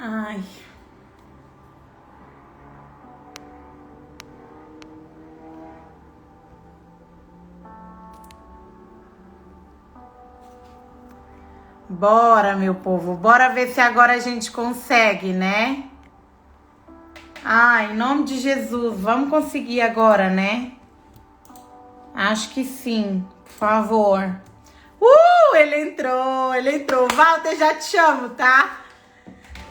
Ai. Bora, meu povo. Bora ver se agora a gente consegue, né? Ai, em nome de Jesus. Vamos conseguir agora, né? Acho que sim. Por favor. Ele entrou, ele entrou. Walter, já te chamo, tá?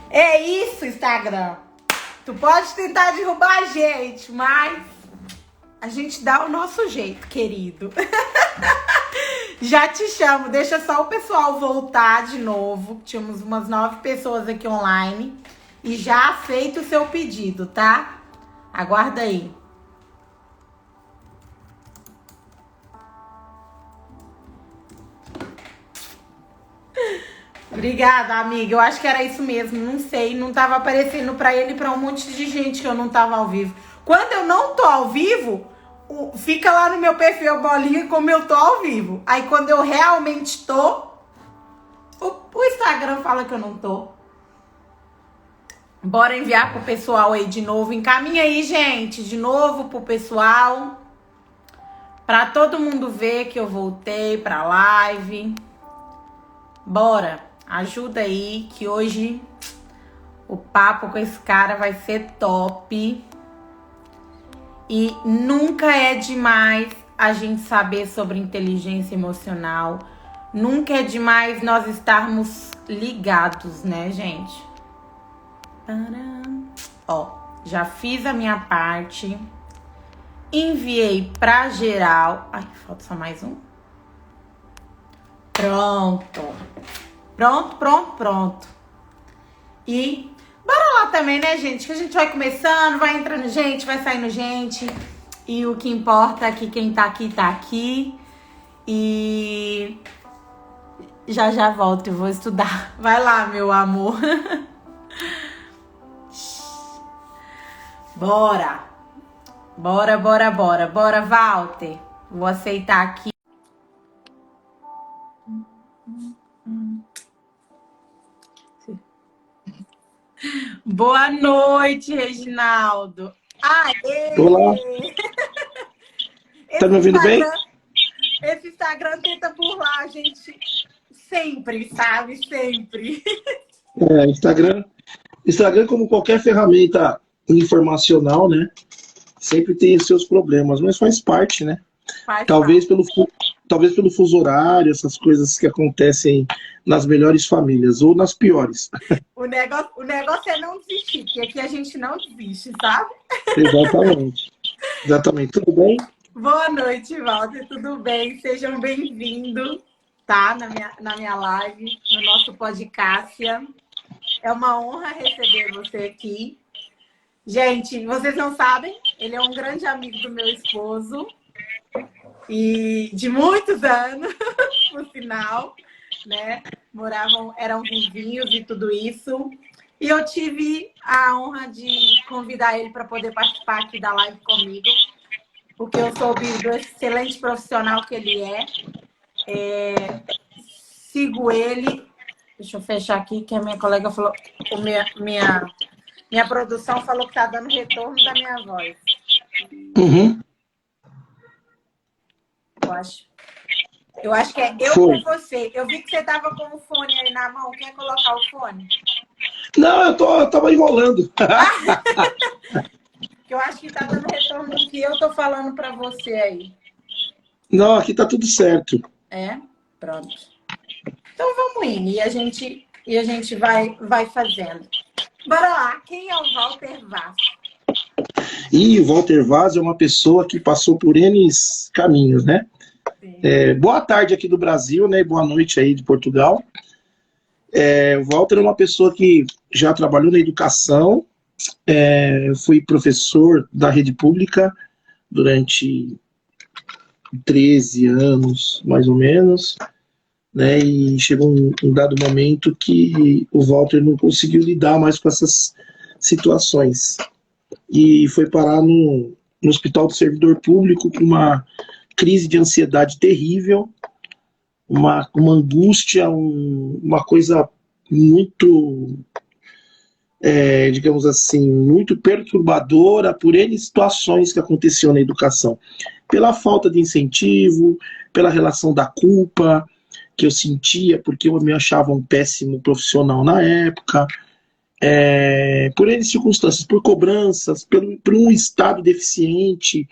É isso, Instagram. Tu pode tentar derrubar a gente, mas a gente dá o nosso jeito, querido. Já te chamo. Deixa só o pessoal voltar de novo. Tínhamos umas 9 pessoas aqui online. E já aceita o seu pedido, tá? Aguarda aí. Obrigada, amiga. Eu acho que era isso mesmo. Não sei. Não tava aparecendo pra ele e pra um monte de gente que eu não tava ao vivo. Quando eu não tô ao vivo, fica lá no meu perfil bolinha como eu tô ao vivo. Aí quando eu realmente tô, o Instagram fala que eu não tô. Bora enviar pro pessoal aí de novo. Encaminha aí, gente, de novo pro pessoal. Pra todo mundo ver que eu voltei pra live. Bora, ajuda aí que hoje o papo com esse cara vai ser top. E nunca é demais a gente saber sobre inteligência emocional. Nunca é demais nós estarmos ligados, né, gente? Ó, já fiz a minha parte. Enviei pra geral. Ai, falta só mais um. Pronto. Pronto. E bora lá também, né, gente? Que a gente vai começando, vai entrando gente, vai saindo gente. E o que importa é que quem tá aqui, tá aqui. E já volto, eu vou estudar. Vai lá, meu amor. Bora, Walter. Vou aceitar aqui. Boa noite, Reginaldo. Olá, Aê! tá me ouvindo bem? Esse Instagram tenta burlar a gente sempre, sabe? Sempre. Instagram, como qualquer ferramenta informacional, né? Sempre tem os seus problemas, mas faz parte, né? Faz Talvez parte. pelo, talvez pelo fuso horário, essas coisas que acontecem nas melhores famílias ou nas piores. O negócio é não desistir, porque aqui a gente não desiste, sabe? Exatamente. Exatamente. Tudo bem? Boa noite, Walter. Tudo bem? Sejam bem-vindos, tá? Na minha live, no nosso podcast. É uma honra receber você aqui. Gente, vocês não sabem, ele é um grande amigo do meu esposo. E de muitos anos, por sinal, né? Eram vizinhos e tudo isso. E eu tive a honra de convidar ele para poder participar aqui da live comigo, porque eu soube do excelente profissional que ele é. Sigo ele. Deixa eu fechar aqui, que a minha colega falou, minha produção falou que tá dando retorno da minha voz. Uhum. Eu acho que é eu Foi. com você. Eu vi que você tava com o fone aí na mão. Quer colocar o fone? Não, eu tava enrolando. Que eu acho que tá dando retorno do que eu tô falando para você aí. Não, aqui tá tudo certo. É? Pronto. Então vamos indo e a gente vai fazendo. Bora lá. Quem é o Walter Vaz? E o Walter Vaz é uma pessoa que passou por N caminhos, né? Boa tarde aqui do Brasil, né? Boa noite aí de Portugal. O Walter é uma pessoa que já trabalhou na educação, fui professor da rede pública durante 13 anos, mais ou menos, né? E chegou um dado momento que o Walter não conseguiu lidar mais com essas situações. E foi parar no Hospital do Servidor Público com uma crise de ansiedade terrível, uma angústia, uma coisa muito digamos assim, muito perturbadora por N situações que aconteciam na educação. Pela falta de incentivo, pela relação da culpa que eu sentia, porque eu me achava um péssimo profissional na época, por N circunstâncias, por cobranças, por um Estado deficiente,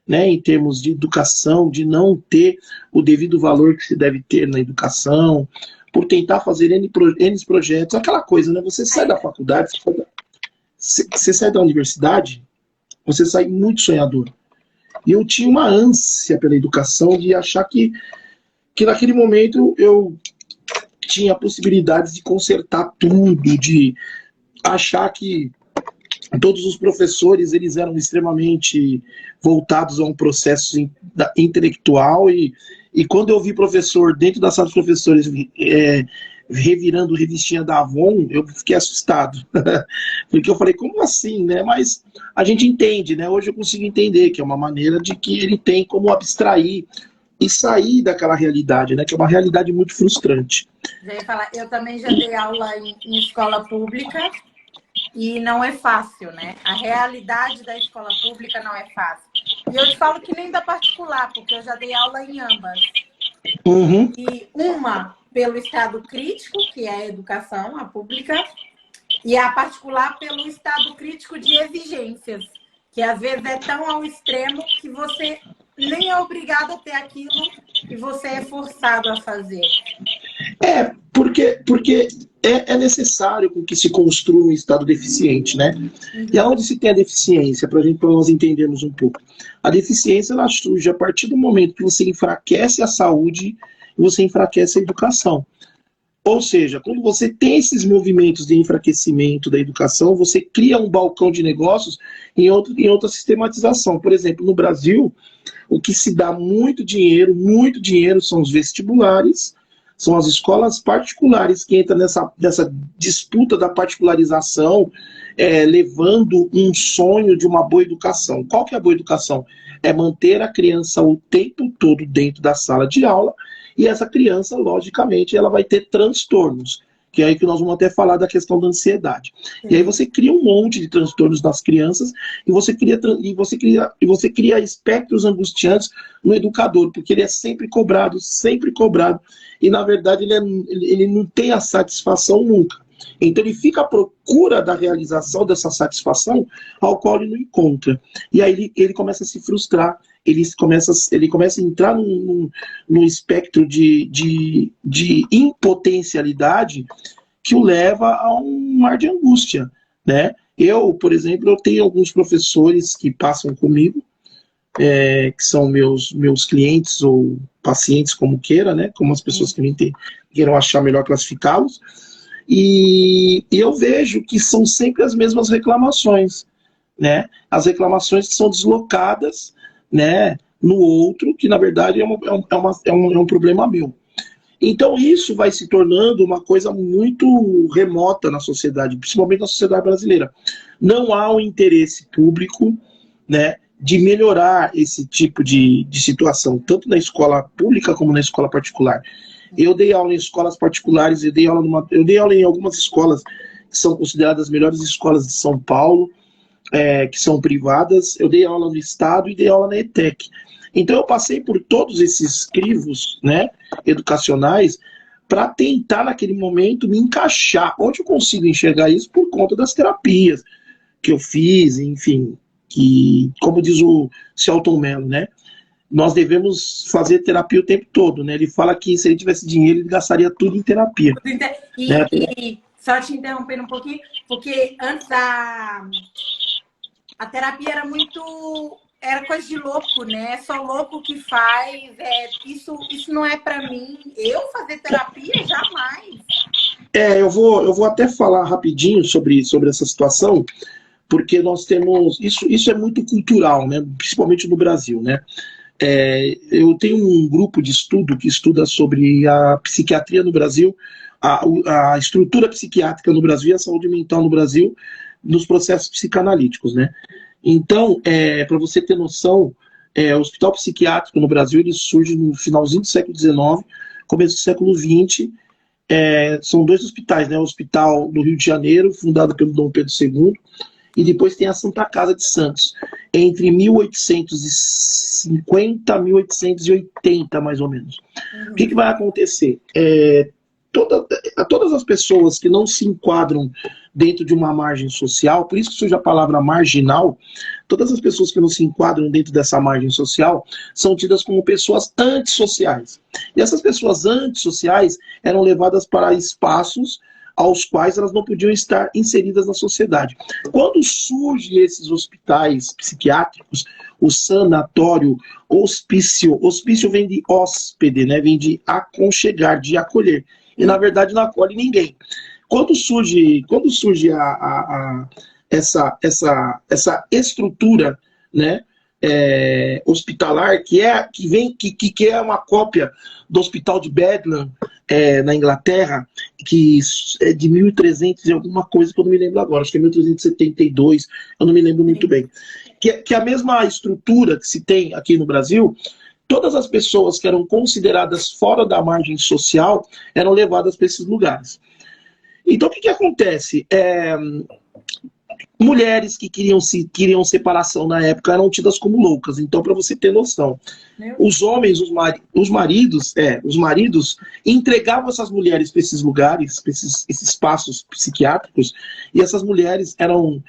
né, em termos de educação, de não ter o devido valor que se deve ter na educação, por tentar fazer N projetos, aquela coisa, né? Você sai da faculdade, você sai da universidade, você sai muito sonhador. E eu tinha uma ânsia pela educação de achar que naquele momento eu tinha possibilidades de consertar tudo, de achar que todos os professores eles eram extremamente voltados a um processo intelectual e quando eu vi professor dentro da sala dos professores revirando revistinha da Avon, eu fiquei assustado. Porque eu falei, como assim, né? Mas a gente entende, né? Hoje eu consigo entender que é uma maneira de que ele tem como abstrair e sair daquela realidade, né? Que é uma realidade muito frustrante. Já ia falar, eu também já dei aula em escola pública e não é fácil, né? A realidade da escola pública não é fácil. E eu te falo que nem da particular, porque eu já dei aula em ambas. Uhum. E uma pelo estado crítico, que é a educação, a pública, e a particular pelo estado crítico de exigências, que às vezes é tão ao extremo que você nem é obrigado a ter aquilo e você é forçado a fazer. Porque é necessário que se construa um Estado deficiente, né? E aonde se tem a deficiência, para nós entendermos um pouco? A deficiência ela surge a partir do momento que você enfraquece a saúde e você enfraquece a educação. Ou seja, quando você tem esses movimentos de enfraquecimento da educação, você cria um balcão de negócios em outra sistematização. Por exemplo, no Brasil, o que se dá muito dinheiro são os vestibulares, são as escolas particulares que entram nessa disputa da particularização, levando um sonho de uma boa educação. Qual que é a boa educação? É manter a criança o tempo todo dentro da sala de aula, e essa criança, logicamente, ela vai ter transtornos, que é aí que nós vamos até falar da questão da ansiedade. E aí você cria um monte de transtornos nas crianças e você cria espectros angustiantes no educador, porque ele é sempre cobrado, e na verdade ele não tem a satisfação nunca. Então ele fica à procura da realização dessa satisfação ao qual ele não encontra. E aí ele começa a se frustrar, ele começa a entrar num espectro de impotencialidade que o leva a um mar de angústia, né? Eu, por exemplo, eu tenho alguns professores que passam comigo, que são meus clientes ou pacientes, como queira, né? Como as pessoas que queiram achar melhor classificá-los. E eu vejo que são sempre as mesmas reclamações, né? As reclamações que são deslocadas, né, no outro, que na verdade é um problema meu. Então isso vai se tornando uma coisa muito remota na sociedade, principalmente na sociedade brasileira. Não há um interesse público, né, de melhorar esse tipo de situação, tanto na escola pública como na escola particular. Eu dei aula em escolas particulares, eu dei aula em algumas escolas que são consideradas as melhores escolas de São Paulo, que são privadas. Eu dei aula no Estado e dei aula na ETEC. Então eu passei por todos esses crivos, né, educacionais para tentar naquele momento me encaixar. Onde eu consigo enxergar isso? Por conta das terapias que eu fiz, enfim, que, como diz o Celton Mello, né, nós devemos fazer terapia o tempo todo, né? Ele fala que se ele tivesse dinheiro, ele gastaria tudo em terapia. E só te interrompendo um pouquinho, porque antes a terapia era coisa de louco, né? Só louco que faz. Isso não é para mim. Eu fazer terapia, jamais. Eu vou até falar rapidinho sobre essa situação, porque nós temos... Isso é muito cultural, né? Principalmente no Brasil, né? Eu tenho um grupo de estudo que estuda sobre a psiquiatria no Brasil, a estrutura psiquiátrica no Brasil e a saúde mental no Brasil, nos processos psicanalíticos, né? Então, para você ter noção, o hospital psiquiátrico no Brasil ele surge no finalzinho do século XIX, começo do século XX, são dois hospitais, né? O Hospital do Rio de Janeiro, fundado pelo Dom Pedro II, e depois tem a Santa Casa de Santos, entre 1850 e 1880, mais ou menos. O que vai acontecer? Todas as pessoas que não se enquadram dentro de uma margem social, por isso que surge a palavra marginal, todas as pessoas que não se enquadram dentro dessa margem social são tidas como pessoas antissociais. E essas pessoas antissociais eram levadas para espaços aos quais elas não podiam estar inseridas na sociedade. Quando surgem esses hospitais psiquiátricos, o sanatório, hospício vem de hóspede, né? Vem de aconchegar, de acolher. E, na verdade, não acolhe ninguém. Quando surge essa estrutura, né, hospitalar, que é uma cópia do Hospital de Bedlam, na Inglaterra, que é de 1300 e alguma coisa, que eu não me lembro agora, acho que é 1372, eu não me lembro muito bem. Que é a mesma estrutura que se tem aqui no Brasil. Todas as pessoas que eram consideradas fora da margem social eram levadas para esses lugares. Então, o que acontece? Mulheres que queriam separação na época eram tidas como loucas. Então, para você ter noção, os homens, os maridos entregavam essas mulheres para esses lugares, para esses espaços psiquiátricos, e essas mulheres eram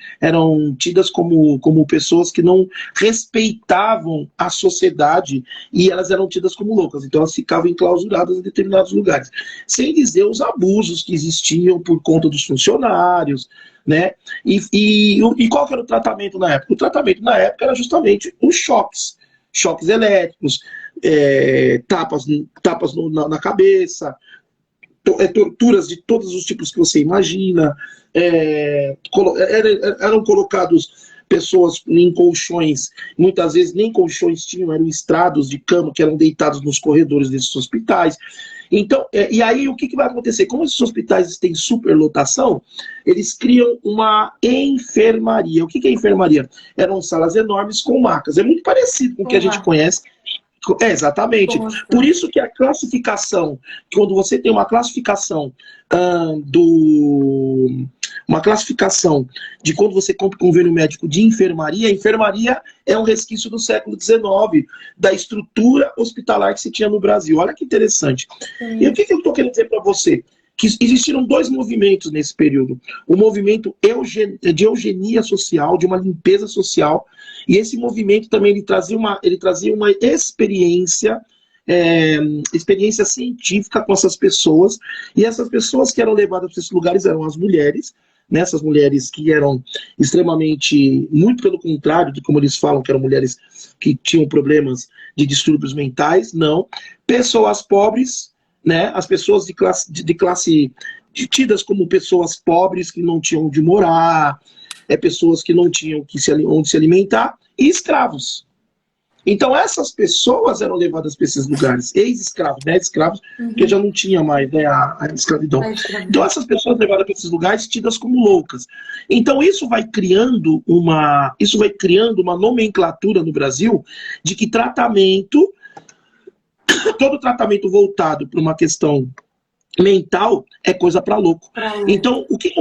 tidas como pessoas que não respeitavam a sociedade, e elas eram tidas como loucas. Então, elas ficavam enclausuradas em determinados lugares. Sem dizer os abusos que existiam por conta dos funcionários, né? E qual que era o tratamento na época? O tratamento na época era justamente os choques elétricos, tapas na cabeça, torturas de todos os tipos que você imagina, eram colocados pessoas em colchões, muitas vezes nem colchões tinham, eram estrados de cama que eram deitados nos corredores desses hospitais. Então, e aí o que vai acontecer? Como esses hospitais têm superlotação, eles criam uma enfermaria. O que é enfermaria? Eram salas enormes com macas. É muito parecido com o que a gente conhece. Exatamente. Por isso que a classificação, quando você tem uma classificação de quando você compra um convênio médico de enfermaria, a enfermaria é um resquício do século XIX, da estrutura hospitalar que se tinha no Brasil. Olha que interessante. E o que eu estou querendo dizer para você? Que existiram dois movimentos nesse período. O movimento de eugenia social, de uma limpeza social, e esse movimento também ele trazia uma experiência científica com essas pessoas, e essas pessoas que eram levadas para esses lugares eram as mulheres, né, essas mulheres que eram extremamente, muito pelo contrário de como eles falam, que eram mulheres que tinham problemas de distúrbios mentais, não. Pessoas pobres, né, as pessoas de classe tidas como pessoas pobres que não tinham onde morar, pessoas que não tinham onde se alimentar, e escravos. Então essas pessoas eram levadas para esses lugares, ex-escravos, né, escravos, que já não tinha mais, né, a escravidão. Então essas pessoas levadas para esses lugares tidas como loucas. Então isso vai criando uma nomenclatura no Brasil de que todo tratamento voltado para uma questão mental é coisa para louco. Então, o que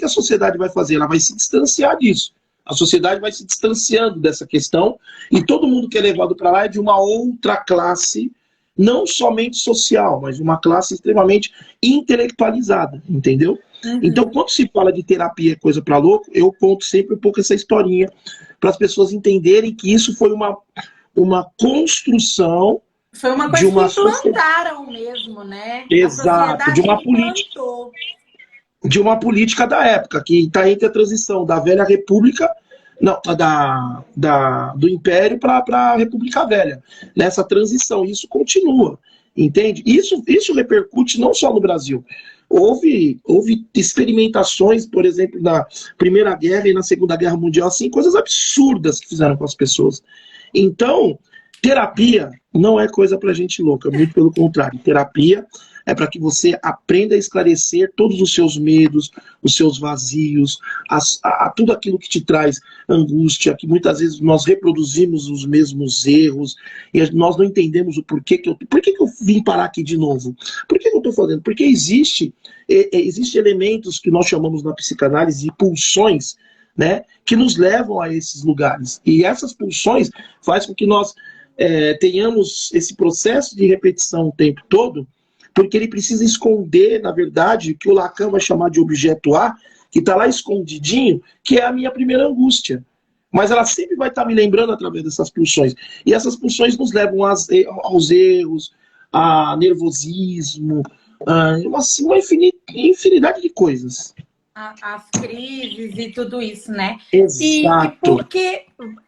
a sociedade vai fazer? Ela vai se distanciar disso. A sociedade vai se distanciando dessa questão, e todo mundo que é levado para lá é de uma outra classe, não somente social, mas uma classe extremamente intelectualizada, entendeu? Então, quando se fala de terapia é coisa para louco, eu conto sempre um pouco essa historinha, para as pessoas entenderem que isso foi uma construção. Foi uma coisa que implantaram mesmo, né? Exato, de uma política da época, que está entre a transição da velha república, não, do Império para a República Velha. Nessa transição, isso continua, entende? Isso repercute não só no Brasil. Houve experimentações, por exemplo, na Primeira Guerra e na Segunda Guerra Mundial, assim, coisas absurdas que fizeram com as pessoas. Então, Terapia não é coisa para gente louca, muito pelo contrário. Terapia é para que você aprenda a esclarecer todos os seus medos, os seus vazios, tudo aquilo que te traz angústia, que muitas vezes nós reproduzimos os mesmos erros e nós não entendemos o porquê que eu vim parar aqui de novo. Por que eu estou fazendo? Porque existe elementos que nós chamamos na psicanálise de pulsões, né, que nos levam a esses lugares. E essas pulsões fazem com que nós tenhamos esse processo de repetição o tempo todo, porque ele precisa esconder, na verdade, o que o Lacan vai chamar de objeto A, que está lá escondidinho, que é a minha primeira angústia. Mas ela sempre vai estar me lembrando através dessas pulsões. E essas pulsões nos levam aos erros, a nervosismo, uma infinidade de coisas. As crises e tudo isso, né? Exato.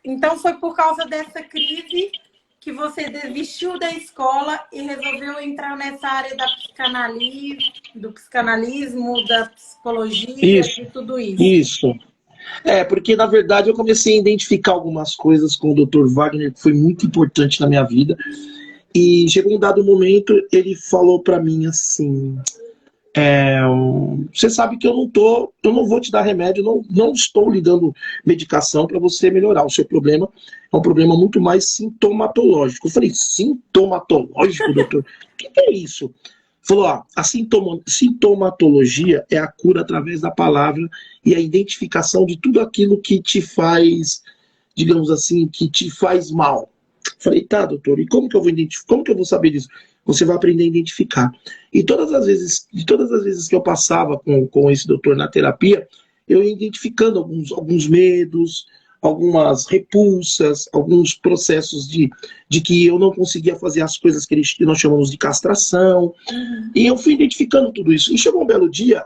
Então foi por causa dessa crise que você desistiu da escola e resolveu entrar nessa área da psicanálise, do psicanalismo, da psicologia e tudo isso. Isso. Porque na verdade eu comecei a identificar algumas coisas com o Dr. Wagner que foi muito importante na minha vida. E chegou um dado momento, ele falou para mim assim: você sabe que eu não vou te dar remédio, não estou lhe dando medicação para você melhorar. O seu problema é um problema muito mais sintomatológico. Eu falei, sintomatológico, doutor? O que é isso? Falou, a sintomatologia é a cura através da palavra e a identificação de tudo aquilo que te faz, digamos assim, que te faz mal. Eu falei, tá, doutor, e como que eu vou identificar? Como que eu vou saber disso? Você vai aprender a identificar. E todas as vezes que eu passava com esse doutor na terapia, eu ia identificando alguns medos, algumas repulsas, alguns processos de que eu não conseguia fazer as coisas que nós chamamos de castração. Uhum. E eu fui identificando tudo isso. E chegou um belo dia,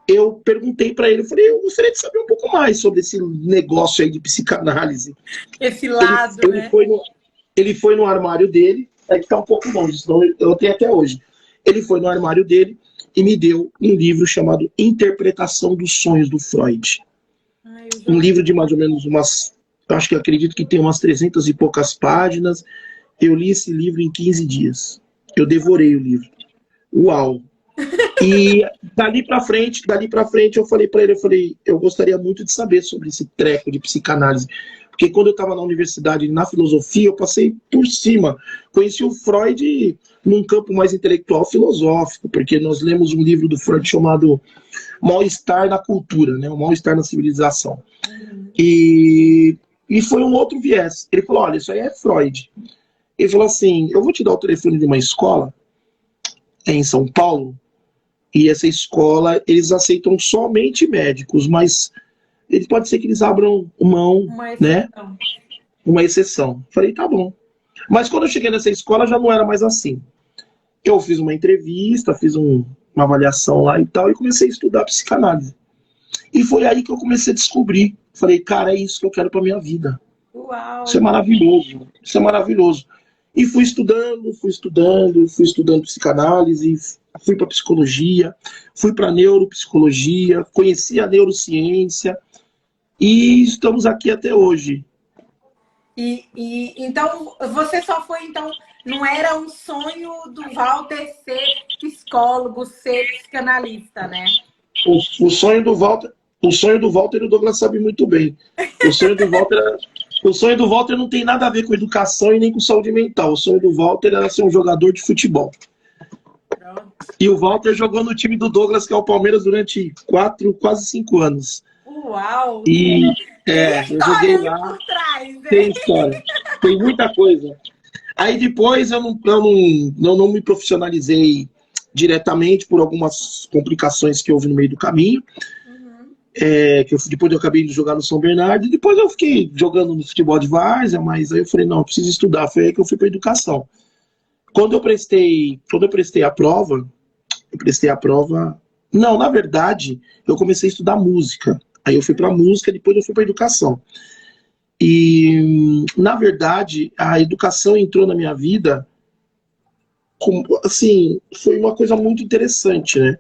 eu perguntei para ele, eu gostaria de saber um pouco mais sobre esse negócio aí de psicanálise. Esse lado, né? Ele foi no armário dele, que está um pouco longe, senão eu tenho até hoje. Ele foi no armário dele e me deu um livro chamado Interpretação dos Sonhos, do Freud. Um livro de mais ou menos acredito que tem umas 300 e poucas páginas. Eu li esse livro em 15 dias. Eu devorei o livro. Uau! E dali pra frente eu falei para ele, eu gostaria muito de saber sobre esse treco de psicanálise. Porque quando eu estava na universidade, na filosofia, eu passei por cima. Conheci o Freud num campo mais intelectual filosófico, porque nós lemos um livro do Freud chamado Mal-Estar na Cultura, né? O Mal-Estar na Civilização. Uhum. E foi um outro viés. Ele falou, olha, isso aí é Freud. Ele falou assim, eu vou te dar o telefone de uma escola em São Paulo, e essa escola, eles aceitam somente médicos, mas pode ser que eles abram mão, né? Uma exceção. Falei, tá bom. Mas quando eu cheguei nessa escola, já não era mais assim. Eu fiz uma entrevista, fiz uma avaliação lá e tal, e comecei a estudar psicanálise. E foi aí que eu comecei a descobrir. Falei, cara, é isso que eu quero pra minha vida. Uau. Isso é maravilhoso. Isso é maravilhoso. E fui estudando psicanálise, fui para psicologia, fui para neuropsicologia, conheci a neurociência e estamos aqui até hoje. Então, você só foi, então, não era um sonho do Walter ser psicólogo, ser psicanalista, né? O sonho do Walter o Douglas sabe muito bem. O sonho do Walter não tem nada a ver com educação e nem com saúde mental. O sonho do Walter era ser um jogador de futebol. Pronto. E o Walter jogou no time do Douglas, que é o Palmeiras, durante quase 5 anos. Uau! E eu joguei lá. Por trás, né? Tem história. Tem muita coisa. Aí depois eu não me profissionalizei diretamente por algumas complicações que houve no meio do caminho. Depois eu acabei de jogar no São Bernardo, e depois eu fiquei jogando no futebol de várzea, mas aí eu falei, não, eu preciso estudar. Foi aí que eu fui para educação. Quando eu prestei a prova, não, na verdade, eu comecei a estudar música. Aí eu fui para música, depois eu fui para educação. E, na verdade, a educação entrou na minha vida, assim, foi uma coisa muito interessante, né?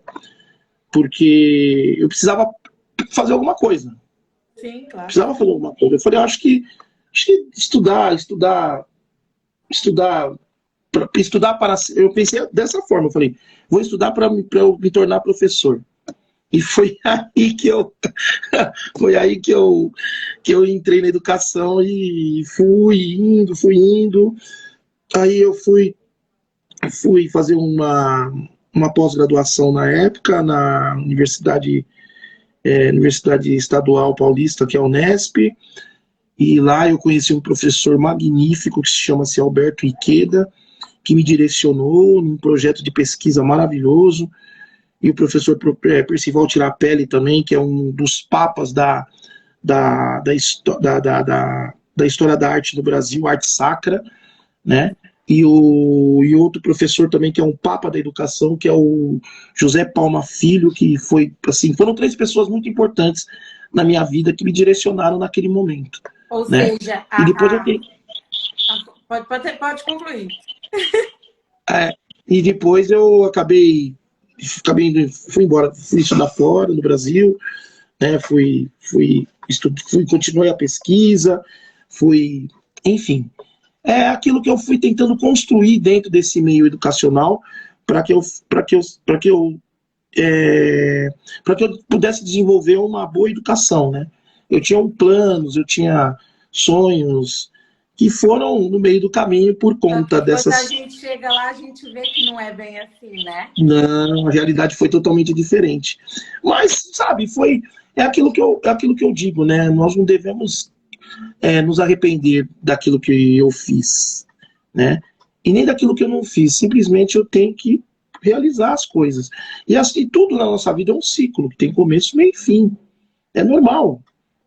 Porque eu precisava fazer alguma coisa. Sim, claro. Precisava fazer alguma coisa. Eu falei, acho que estudar estudar, estudar para... Eu pensei dessa forma, eu falei, vou estudar para eu me tornar professor. E foi aí que eu foi aí que eu entrei na educação e fui indo. Aí eu fui fazer uma pós-graduação na época na Universidade Estadual Paulista, que é a Unesp, e lá eu conheci um professor magnífico que se chama-se Alberto Iqueda, que me direcionou num projeto de pesquisa maravilhoso, e o professor Percival Tirapelli também, que é um dos papas da história da arte no Brasil, arte sacra, né? E outro professor também, que é um papa da educação, que é o José Palma Filho, que foi, assim, foram 3 pessoas muito importantes na minha vida que me direcionaram naquele momento. Ou né? seja, E depois eu tenho... pode concluir. E depois eu fui embora, fui estudar fora, no Brasil, né? Continuei a pesquisa, enfim, é aquilo que eu fui tentando construir dentro desse meio educacional para que eu pudesse desenvolver uma boa educação, né? Eu tinha planos, eu tinha sonhos que foram no meio do caminho por conta dessas... Quando a gente chega lá, a gente vê que não é bem assim, né? Não, a realidade foi totalmente diferente. Mas, sabe, é aquilo que eu digo, né? Nós não devemos nos arrepender daquilo que eu fiz, né? E nem daquilo que eu não fiz. Simplesmente eu tenho que realizar as coisas. E assim, tudo na nossa vida é um ciclo, que tem começo, meio e fim. É normal.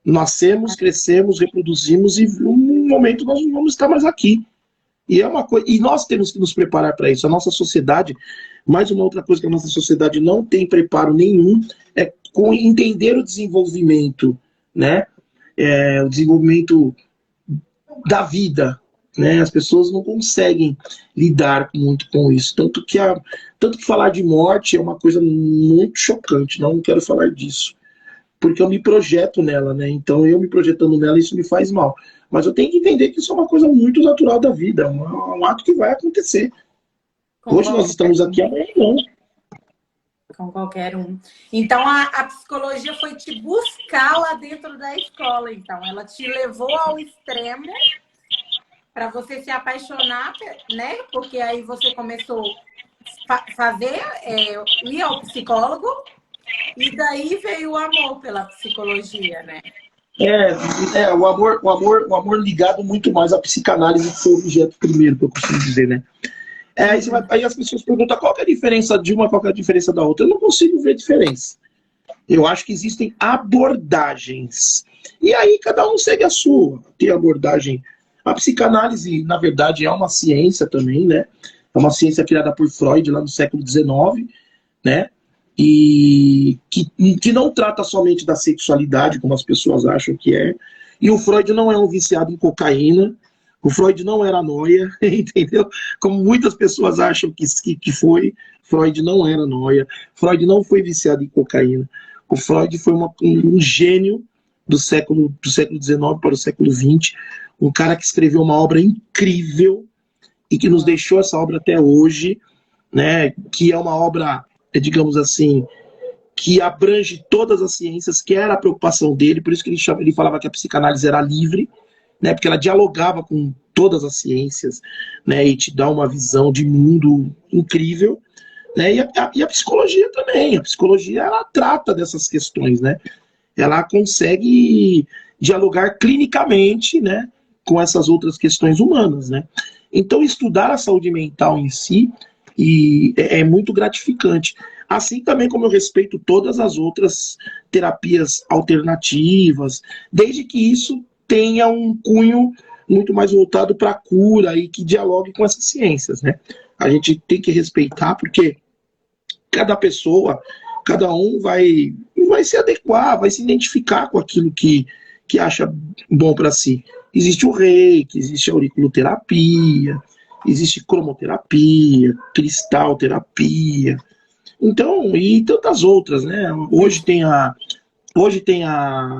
Nascemos, crescemos, reproduzimos e num momento nós não vamos estar mais aqui. E é uma coisa, e nós temos que nos preparar para isso. A nossa sociedade, mais uma outra coisa que a nossa sociedade não tem preparo nenhum, é com entender o desenvolvimento, né? O desenvolvimento da vida, né? As pessoas não conseguem lidar muito com isso. Tanto que falar de morte é uma coisa muito chocante. Não quero falar disso. Porque eu me projeto nela, né? Então, eu me projetando nela, isso me faz mal. Mas eu tenho que entender que isso é uma coisa muito natural da vida, um ato que vai acontecer. Hoje nós estamos aqui, amanhã não. Com qualquer um. Então, a psicologia foi te buscar lá dentro da escola, então. Ela te levou ao extremo para você se apaixonar, né? Porque aí você começou a ir ao psicólogo. E daí veio o amor pela psicologia, né? O amor ligado muito mais à psicanálise, que foi o objeto primeiro, que eu costumo dizer, né? Aí as pessoas perguntam qual que é a diferença de uma, qual que é a diferença da outra. Eu não consigo ver diferença. Eu acho que existem abordagens. E aí cada um segue a sua. Tem abordagem. A psicanálise, na verdade, é uma ciência também, né? É uma ciência criada por Freud lá no século XIX, né? E que não trata somente da sexualidade, como as pessoas acham que é. E o Freud não é um viciado em cocaína, o Freud não era nóia, entendeu? Como muitas pessoas acham que foi, Freud não era nóia, Freud não foi viciado em cocaína. O Freud foi um gênio do século XIX para o século XX, um cara que escreveu uma obra incrível e que nos deixou essa obra até hoje, né? Que é uma obra, digamos assim, que abrange todas as ciências, que era a preocupação dele, por isso que ele falava que a psicanálise era livre, né, porque ela dialogava com todas as ciências, né, e te dá uma visão de mundo incrível, né, e a psicologia também. A psicologia, ela trata dessas questões, né, ela consegue dialogar clinicamente, né, com essas outras questões humanas, né. Então, estudar a saúde mental em si é muito gratificante. Assim também como eu respeito todas as outras terapias alternativas, desde que isso tenha um cunho muito mais voltado para a cura e que dialogue com essas ciências, né? A gente tem que respeitar, porque cada pessoa, cada um vai se adequar, vai se identificar com aquilo que acha bom para si. Existe o reiki, existe a auriculoterapia, existe cromoterapia, cristalterapia, então, e tantas outras, né? Hoje tem a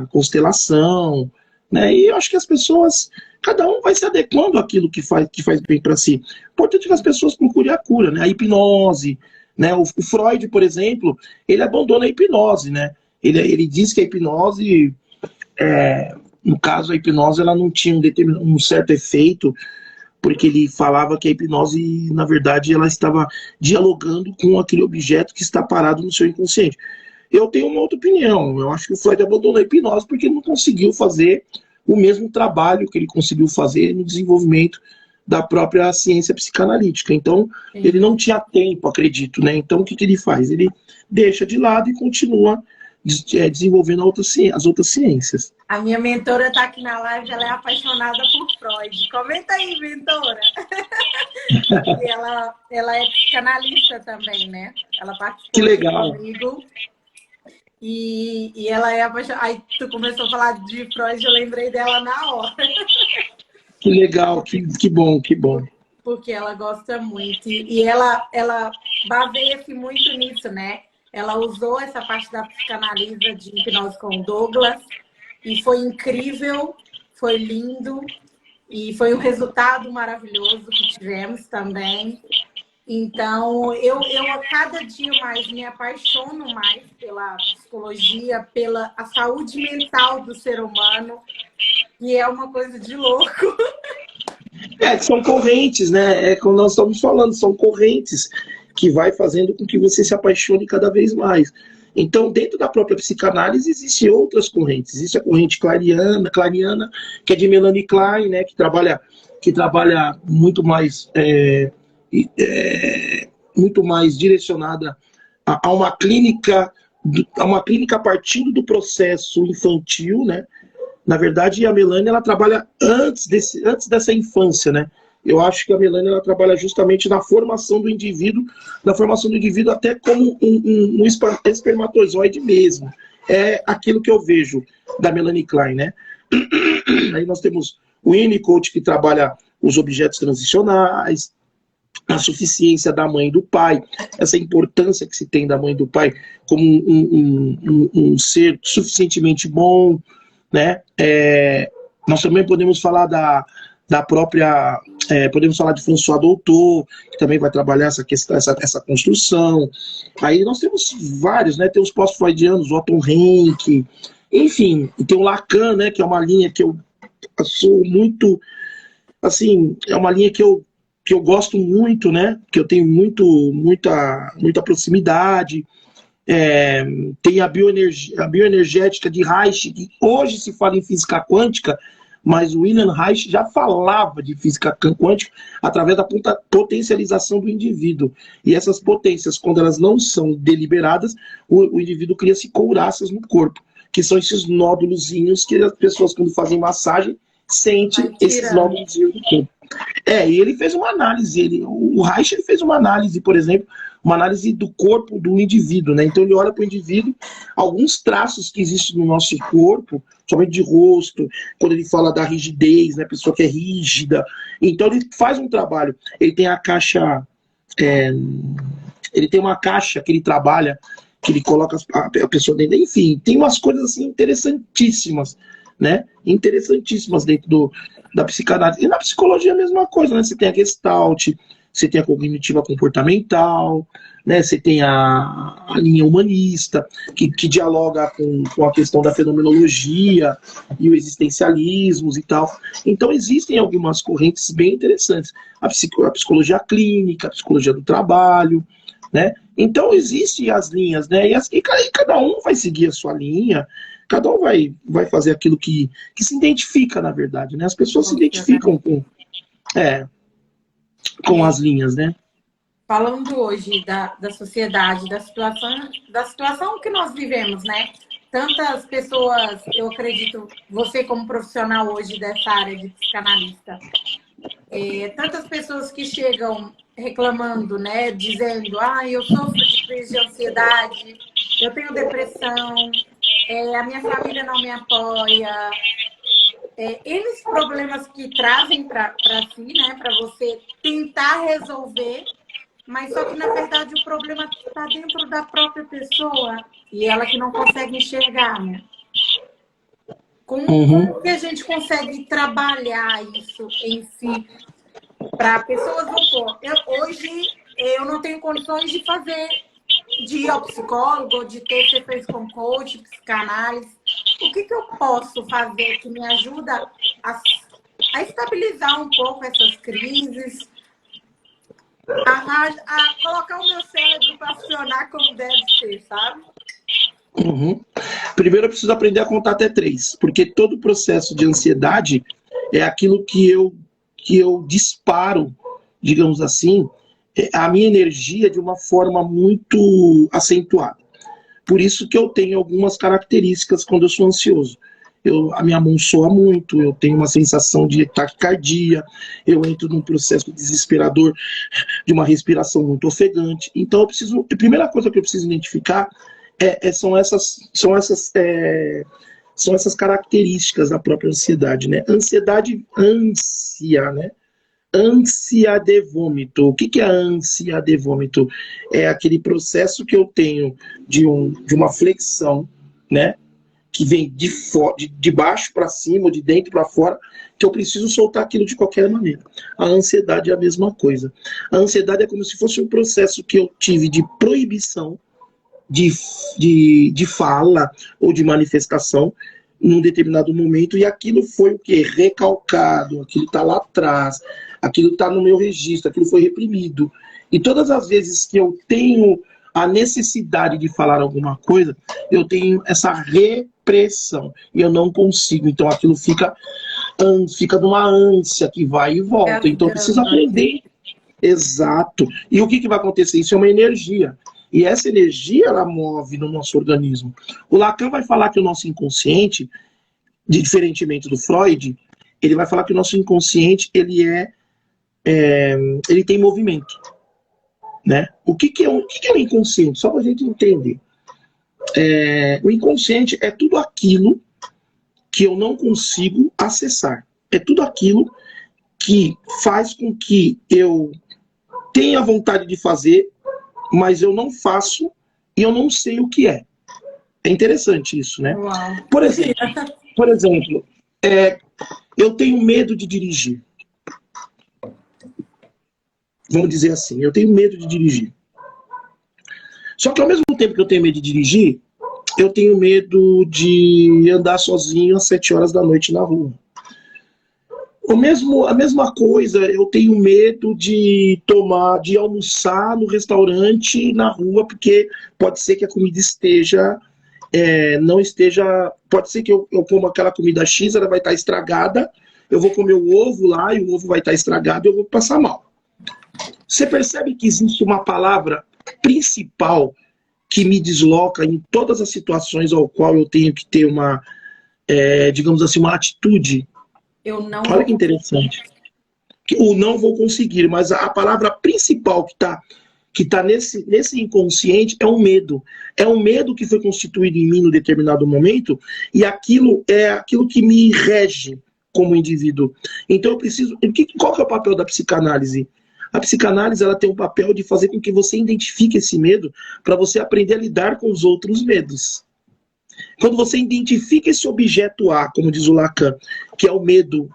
constelação, né? E eu acho que as pessoas, cada um vai se adequando àquilo que faz bem para si. O importante é que as pessoas procurem a cura, né? A hipnose, né? O Freud, por exemplo, ele abandona a hipnose, né? Ele diz que a hipnose, no caso, a hipnose ela não tinha um certo efeito, porque ele falava que a hipnose, na verdade, ela estava dialogando com aquele objeto que está parado no seu inconsciente. Eu tenho uma outra opinião. Eu acho que o Freud abandonou a hipnose porque ele não conseguiu fazer o mesmo trabalho que ele conseguiu fazer no desenvolvimento da própria ciência psicanalítica. Então, Sim. ele não tinha tempo, acredito, né? Então, o que ele faz? Ele deixa de lado e continua desenvolvendo as outras ciências. A minha mentora está aqui na live, ela é apaixonada por Freud. Comenta aí, mentora. E ela é psicanalista também, né? Ela participou Que legal. comigo. E ela é apaixonada. Aí tu começou a falar de Freud, eu lembrei dela na hora. Que legal, que bom, que bom. Porque ela gosta muito. E ela baseia-se muito nisso, né? Ela usou essa parte da psicanálise de hipnose com o Douglas. E foi incrível, foi lindo. E foi um resultado maravilhoso que tivemos também. Então, eu a cada dia mais me apaixono mais pela psicologia, pela a saúde mental do ser humano. E é uma coisa de louco. São correntes, né? É como nós estamos falando, são correntes que vai fazendo com que você se apaixone cada vez mais. Então, dentro da própria psicanálise, existem outras correntes. Existe a corrente clariana, que é de Melanie Klein, né? Que trabalha muito mais, muito mais direcionada a uma clínica partindo do processo infantil, né? Na verdade, a Melanie, ela trabalha antes dessa infância, né? Eu acho que a Melanie, ela trabalha justamente na formação do indivíduo até como um espermatozoide mesmo. É aquilo que eu vejo da Melanie Klein, né? Aí nós temos o Winnicott, que trabalha os objetos transicionais, a suficiência da mãe e do pai, essa importância que se tem da mãe e do pai como um ser suficientemente bom, né? Nós também podemos falar da própria... podemos falar de François Doutor, que também vai trabalhar essa questão, essa construção. Aí nós temos vários, né? Tem os pós-freudianos, o Otto Rank, enfim, e tem o Lacan, né? Que é uma linha que eu sou muito... Assim, é uma linha que eu gosto muito, né? Que eu tenho muita proximidade. Tem a bioenergética de Reich, que hoje se fala em física quântica, mas o Wilhelm Reich já falava de física quântica através da potencialização do indivíduo. E essas potências, quando elas não são deliberadas, o indivíduo cria-se couraças no corpo, que são esses nódulozinhos que as pessoas, quando fazem massagem, sentem esses nódulozinhos no corpo. E ele fez uma análise, o Reich ele fez uma análise, por exemplo, uma análise do corpo do indivíduo, né? Então ele olha para o indivíduo, alguns traços que existem no nosso corpo, somente de rosto, quando ele fala da rigidez, né? Pessoa que é rígida. Então ele faz um trabalho, ele tem a caixa, ele tem uma caixa que ele trabalha, que ele coloca a pessoa dentro, enfim, tem umas coisas assim interessantíssimas, né? Interessantíssimas dentro da psicanálise. E na psicologia é a mesma coisa, né? Você tem a Gestalt, você tem a cognitiva comportamental, né? Você tem a linha humanista, que dialoga com a questão da fenomenologia e o existencialismo e tal. Então existem algumas correntes bem interessantes. A psicologia clínica, a psicologia do trabalho, né? Então existem as linhas, né? E cada um vai seguir a sua linha, cada um vai fazer aquilo que se identifica, na verdade, né? As pessoas se identificam com as linhas, né? Falando hoje da sociedade, da situação que nós vivemos, né? Tantas pessoas, eu acredito, você como profissional hoje dessa área de psicanalista, tantas pessoas que chegam reclamando, né? Dizendo, eu sofro de crise de ansiedade, eu tenho depressão, a minha família não me apoia. Eles problemas que trazem para si, né? Para você tentar resolver, mas só que na verdade o problema está dentro da própria pessoa e ela que não consegue enxergar, né? Como que a gente consegue trabalhar isso em si para pessoas, hoje eu não tenho condições de fazer, de ir ao psicólogo, de ter sessões com coach, psicanálise. O que eu posso fazer que me ajuda a estabilizar um pouco essas crises, a colocar o meu cérebro para funcionar como deve ser, sabe? Primeiro eu preciso aprender a contar até 3, porque todo processo de ansiedade é aquilo que eu disparo, digamos assim, a minha energia de uma forma muito acentuada. Por isso que eu tenho algumas características quando eu sou ansioso. A minha mão soa muito, eu tenho uma sensação de taquicardia, eu entro num processo desesperador de uma respiração muito ofegante. Então a primeira coisa que eu preciso identificar são essas características da própria ansiedade, né? Ansiedade, ânsia, né? Ânsia de vômito. O que é a ânsia de vômito? É aquele processo que eu tenho de uma flexão, né? Que vem de baixo para cima, de dentro para fora, que eu preciso soltar aquilo de qualquer maneira. A ansiedade é a mesma coisa. A ansiedade é como se fosse um processo que eu tive de proibição de fala ou de manifestação num determinado momento, e aquilo foi o quê? Recalcado, aquilo está lá atrás, aquilo está no meu registro, aquilo foi reprimido. E todas as vezes que eu tenho a necessidade de falar alguma coisa, eu tenho essa repressão, e eu não consigo, então aquilo fica numa ânsia que vai e volta. Então eu preciso aprender. Exato. E o que vai acontecer? Isso é uma energia. E essa energia, ela move no nosso organismo. O Lacan vai falar que o nosso inconsciente, diferentemente do Freud, ele vai falar que o nosso inconsciente, ele tem movimento. Né? O que é o inconsciente? Só para a gente entender. O inconsciente é tudo aquilo que eu não consigo acessar. É tudo aquilo que faz com que eu tenha vontade de fazer, mas eu não faço e eu não sei o que é. É interessante isso, né? Uau. Por exemplo, eu tenho medo de dirigir. Vamos dizer assim, eu tenho medo de dirigir. Só que ao mesmo tempo que eu tenho medo de dirigir, eu tenho medo de andar sozinho às 7 horas da noite na rua. A mesma coisa, eu tenho medo de almoçar no restaurante na rua, porque pode ser que a comida pode ser que eu coma aquela comida X, ela vai estar estragada, eu vou comer o ovo lá e o ovo vai estar estragado e eu vou passar mal. Você percebe que existe uma palavra principal que me desloca em todas as situações ao qual eu tenho que ter digamos assim, uma atitude? Olha que interessante. O não vou conseguir, mas a palavra principal que tá nesse inconsciente é o medo. É um medo que foi constituído em mim no determinado momento, e aquilo é aquilo que me rege como indivíduo. Então eu preciso... Qual que é o papel da psicanálise? A psicanálise, ela tem o papel de fazer com que você identifique esse medo para você aprender a lidar com os outros medos. Quando você identifica esse objeto A, como diz o Lacan, que é o medo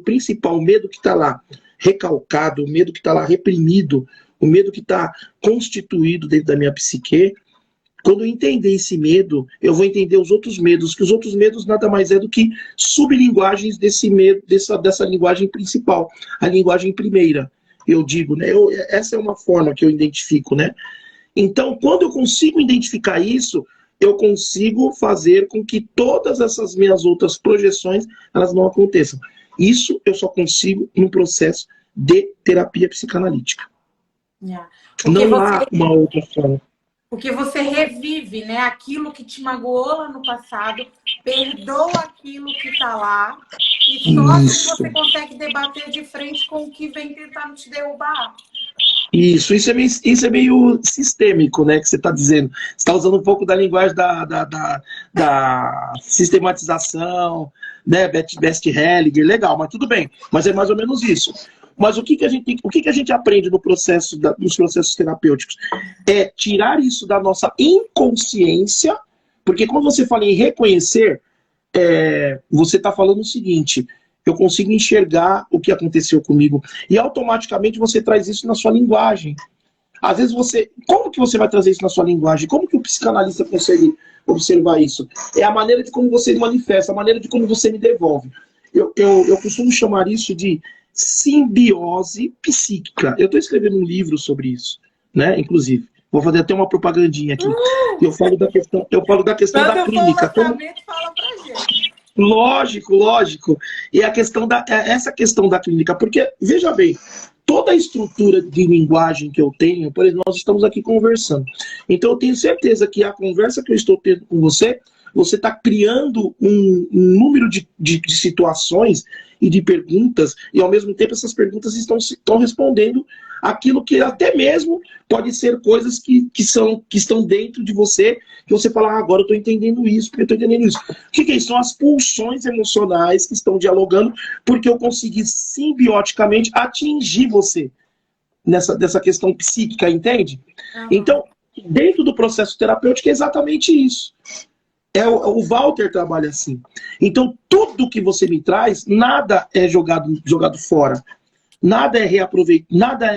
principal, o medo que está lá recalcado, o medo que está lá reprimido, o medo que está constituído dentro da minha psique, quando eu entender esse medo, eu vou entender os outros medos, que os outros medos nada mais é do que sublinguagens desse medo, dessa linguagem principal, a linguagem primeira, eu digo, né? Essa é uma forma que eu identifico, né? Então, quando eu consigo identificar isso, eu consigo fazer com que todas essas minhas outras projeções, elas não aconteçam. Isso eu só consigo num processo de terapia psicanalítica. Não há uma outra forma. Porque você revive, né, aquilo que te magoou lá no passado, perdoa aquilo que está lá, e só assim você consegue debater de frente com o que vem tentando te derrubar. Isso é meio sistêmico, né, que você está dizendo. Você está usando um pouco da linguagem da sistematização, né, Best Hellinger, legal, mas tudo bem. Mas é mais ou menos isso. Mas o que a gente aprende nos processos terapêuticos? É tirar isso da nossa inconsciência, porque quando você fala em reconhecer, você está falando o seguinte: eu consigo enxergar o que aconteceu comigo, e automaticamente você traz isso na sua linguagem. Às vezes como que você vai trazer isso na sua linguagem? Como que o psicanalista consegue observar isso? É a maneira de como você manifesta, a maneira de como você me devolve. Eu costumo chamar isso de simbiose psíquica. Eu estou escrevendo um livro sobre isso, né? Inclusive, vou fazer até uma propagandinha aqui. Eu falo da questão da clínica. Fala pra gente. Lógico. E essa questão da clínica, porque, veja bem, toda a estrutura de linguagem que eu tenho, por exemplo, nós estamos aqui conversando. Então, eu tenho certeza que a conversa que eu estou tendo com você está criando um número de situações e de perguntas, e ao mesmo tempo essas perguntas estão respondendo aquilo que até mesmo pode ser coisas que estão dentro de você, que você fala, agora eu estou entendendo isso, porque eu estou entendendo isso. O que é isso? São as pulsões emocionais que estão dialogando, porque eu consegui simbioticamente atingir você dessa questão psíquica, entende? Uhum. Então, dentro do processo terapêutico é exatamente isso. O Walter trabalha assim. Então, tudo que você me traz, nada é jogado fora. Nada é reaproveitado, nada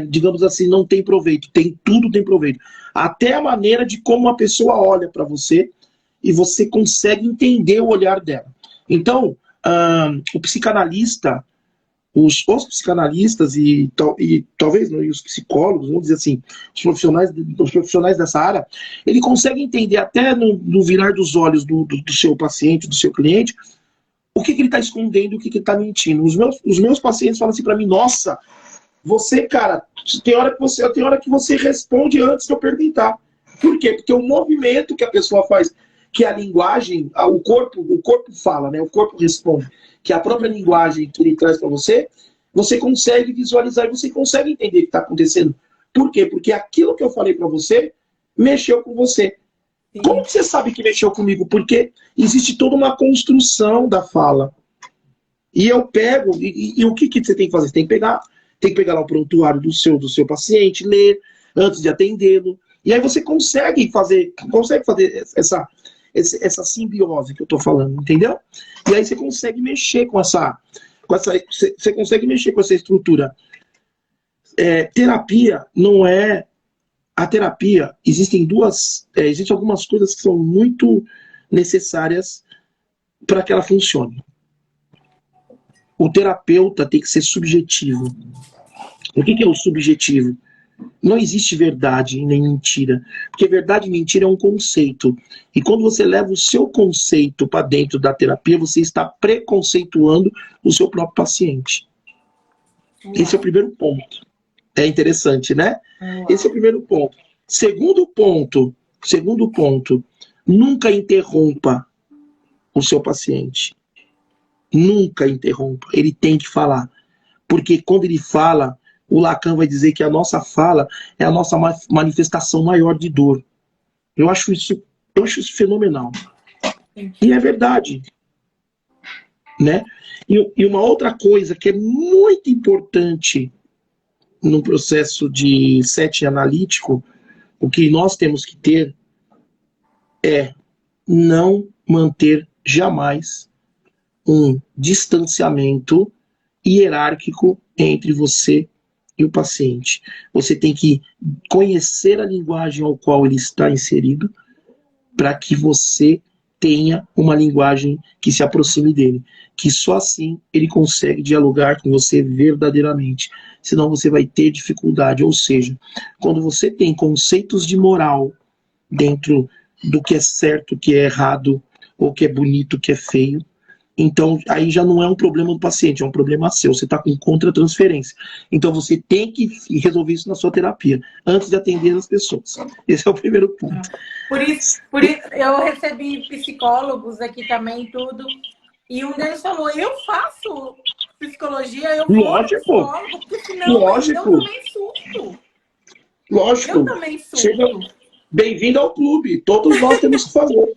digamos assim, não tem proveito. Tudo tem proveito. Até a maneira de como a pessoa olha para você e você consegue entender o olhar dela. Então, o psicanalista, os psicanalistas e talvez não, e os psicólogos, vamos dizer assim, os profissionais dessa área, ele consegue entender até no virar dos olhos do seu paciente, do seu cliente, o que ele está escondendo, o que ele está mentindo. Os meus pacientes falam assim para mim: nossa, você, cara, tem hora que você responde antes de eu perguntar. Por quê? Porque o movimento que a pessoa faz, que a linguagem, o corpo fala, né? O corpo responde. Que a própria linguagem que ele traz para você, você consegue visualizar e você consegue entender o que está acontecendo. Por quê? Porque aquilo que eu falei para você mexeu com você. Sim. Como que você sabe que mexeu comigo? Porque existe toda uma construção da fala. E eu pego, e o que você tem que fazer? Você tem que pegar lá o prontuário do seu paciente, ler antes de atendê-lo. E aí você consegue fazer essa simbiose que eu estou falando, entendeu? E aí você consegue mexer com essa você consegue mexer com essa estrutura. Terapia não é... A terapia, existem algumas coisas que são muito necessárias para que ela funcione. O terapeuta tem que ser subjetivo. O que é o subjetivo? Não existe verdade nem mentira, porque verdade e mentira é um conceito. E quando você leva o seu conceito para dentro da terapia, você está preconceituando o seu próprio paciente. Esse é o primeiro ponto. É interessante, né? Esse é o primeiro ponto. Segundo ponto, nunca interrompa o seu paciente. Nunca interrompa. Ele tem que falar. Porque quando ele fala, o Lacan vai dizer que a nossa fala é a nossa manifestação maior de dor. Eu acho isso fenomenal. E é verdade. Né? E uma outra coisa que é muito importante no processo de setting analítico, o que nós temos que ter é não manter jamais um distanciamento hierárquico entre você e o paciente. Você tem que conhecer a linguagem ao qual ele está inserido para que você tenha uma linguagem que se aproxime dele. Que só assim ele consegue dialogar com você verdadeiramente. Senão você vai ter dificuldade. Ou seja, quando você tem conceitos de moral dentro do que é certo, o que é errado, ou que é bonito, o que é feio, então aí já não é um problema do paciente, é um problema seu. Você está com contra-transferência. Então você tem que resolver isso na sua terapia, antes de atender as pessoas. Esse é o primeiro ponto. Por isso eu recebi psicólogos aqui também, tudo, e um deles falou: eu faço psicologia, eu vou ao psicólogo, porque senão eu também surto. Lógico. Eu também surto. Bem-vindo ao clube, todos nós temos que fazer.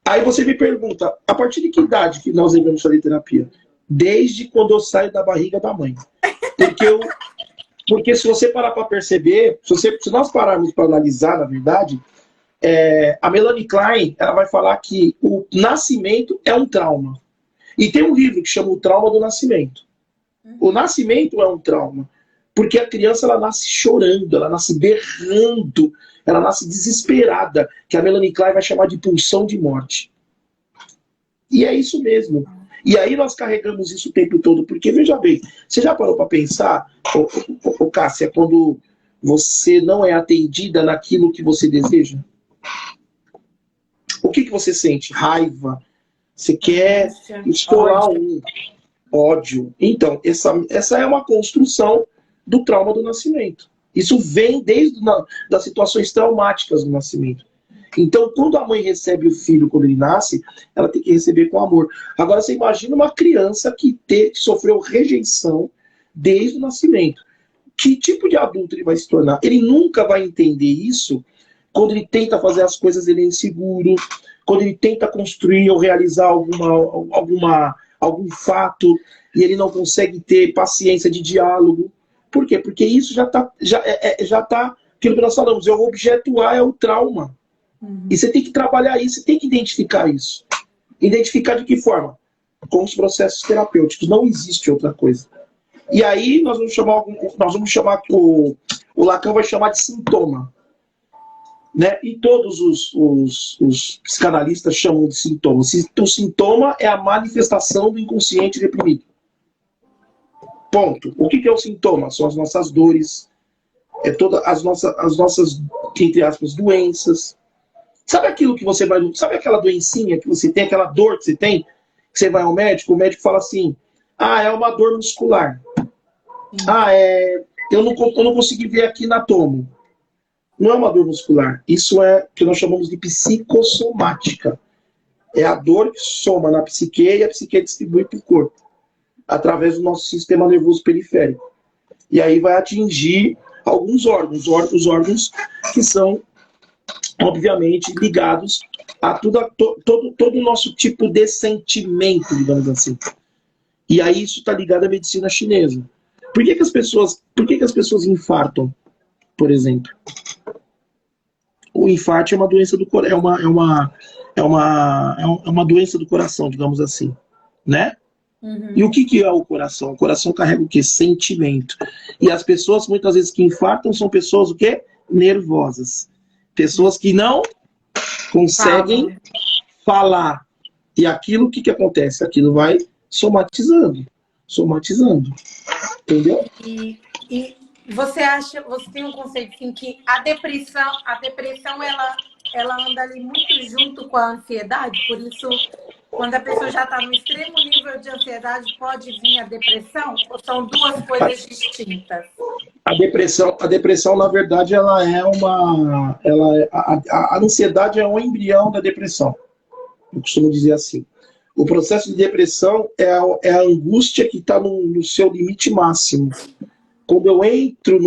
Aí você me pergunta, a partir de que idade que nós devemos fazer terapia? Desde quando eu saio da barriga da mãe. Porque se você parar para perceber, se nós pararmos para analisar, na verdade, A Melanie Klein, ela vai falar que o nascimento é um trauma. E tem um livro que chama O Trauma do Nascimento. O nascimento é um trauma, porque a criança ela nasce chorando, ela nasce berrando, ela nasce desesperada, que a Melanie Klein vai chamar de pulsão de morte. E é isso mesmo. E aí nós carregamos isso o tempo todo, porque veja bem, você já parou para pensar, Cássia, quando você não é atendida naquilo que você deseja? O que você sente? Raiva. Você quer estourar um ódio. Então, essa é uma construção do trauma do nascimento. Isso vem desde das situações traumáticas do nascimento. Então, quando a mãe recebe o filho, quando ele nasce, ela tem que receber com amor. Agora, você imagina uma criança que sofreu rejeição desde o nascimento. Que tipo de adulto ele vai se tornar? Ele nunca vai entender isso quando ele tenta fazer as coisas, ele é inseguro, quando ele tenta construir ou realizar algum fato e ele não consegue ter paciência de diálogo. Por quê? Porque isso já tá aquilo que nós falamos, o objeto A é o trauma. E você tem que trabalhar isso, você tem que identificar isso. Identificar de que forma? Com os processos terapêuticos. Não existe outra coisa. E aí nós vamos chamar o Lacan vai chamar de sintoma. Né? E todos os psicanalistas chamam de sintoma. O sintoma é a manifestação do inconsciente reprimido. Ponto. O que é o sintoma? São as nossas dores, todas as nossas, entre aspas, doenças. Sabe aquilo que você vai... Sabe aquela doencinha que você tem, aquela dor que você tem? Que você vai ao médico, o médico fala assim, é uma dor muscular. Eu não consegui ver aqui na tomo. Não é uma dor muscular. Isso é o que nós chamamos de psicossomática. É a dor que soma na psique e a psique distribui para o corpo, através do nosso sistema nervoso periférico. E aí vai atingir alguns órgãos, os órgãos que são, obviamente, ligados a todo o nosso tipo de sentimento, digamos assim. E aí isso está ligado à medicina chinesa. Por que as pessoas infartam, por exemplo? O infarto é uma doença do coração, é uma doença do coração, digamos assim, né? E o que é o coração? O coração carrega o quê? Sentimento. E as pessoas, muitas vezes, que infartam são pessoas o quê? Nervosas. Pessoas que não conseguem falar. E aquilo, o que acontece? Aquilo vai somatizando. Entendeu? E você tem um conceito assim, que a depressão ela anda ali muito junto com a ansiedade, por isso, quando a pessoa já está no extremo nível de ansiedade, pode vir a depressão? Ou são duas coisas distintas? A depressão, na verdade, a ansiedade é um embrião da depressão. Eu costumo dizer assim. O processo de depressão é a angústia que está no seu limite máximo. Quando eu entro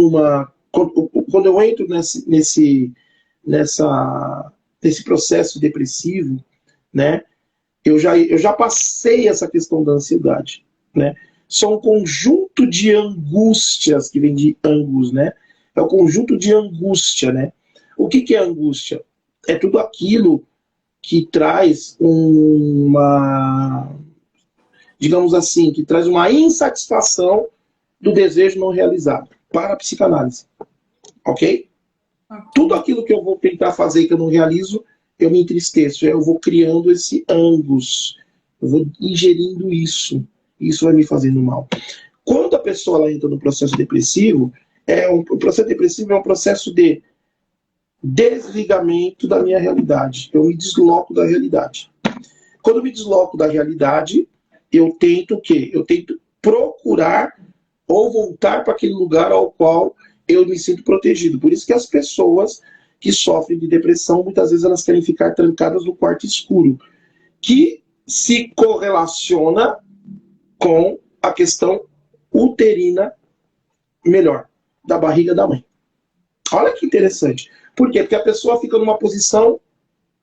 nesse processo depressivo, né, eu já passei essa questão da ansiedade, né? São um conjunto de angústias que vem de angus, né? É um conjunto de angústia, né? O que é angústia? É tudo aquilo que traz digamos assim, que traz uma insatisfação do desejo não realizado para a psicanálise. Ok? Tudo aquilo que eu vou tentar fazer que eu não realizo, eu me entristeço. Eu vou criando esse ângus. Eu vou ingerindo isso. Isso vai me fazendo mal. Quando a pessoa ela entra no processo depressivo, o processo depressivo é um processo de desligamento da minha realidade. Eu me desloco da realidade. Quando eu me desloco da realidade, eu tento o quê? Eu tento procurar ou voltar para aquele lugar ao qual eu me sinto protegido. Por isso que as pessoas que sofrem de depressão, muitas vezes elas querem ficar trancadas no quarto escuro, que se correlaciona com a questão uterina, da barriga da mãe. Olha que interessante. Por quê? Porque a pessoa fica numa posição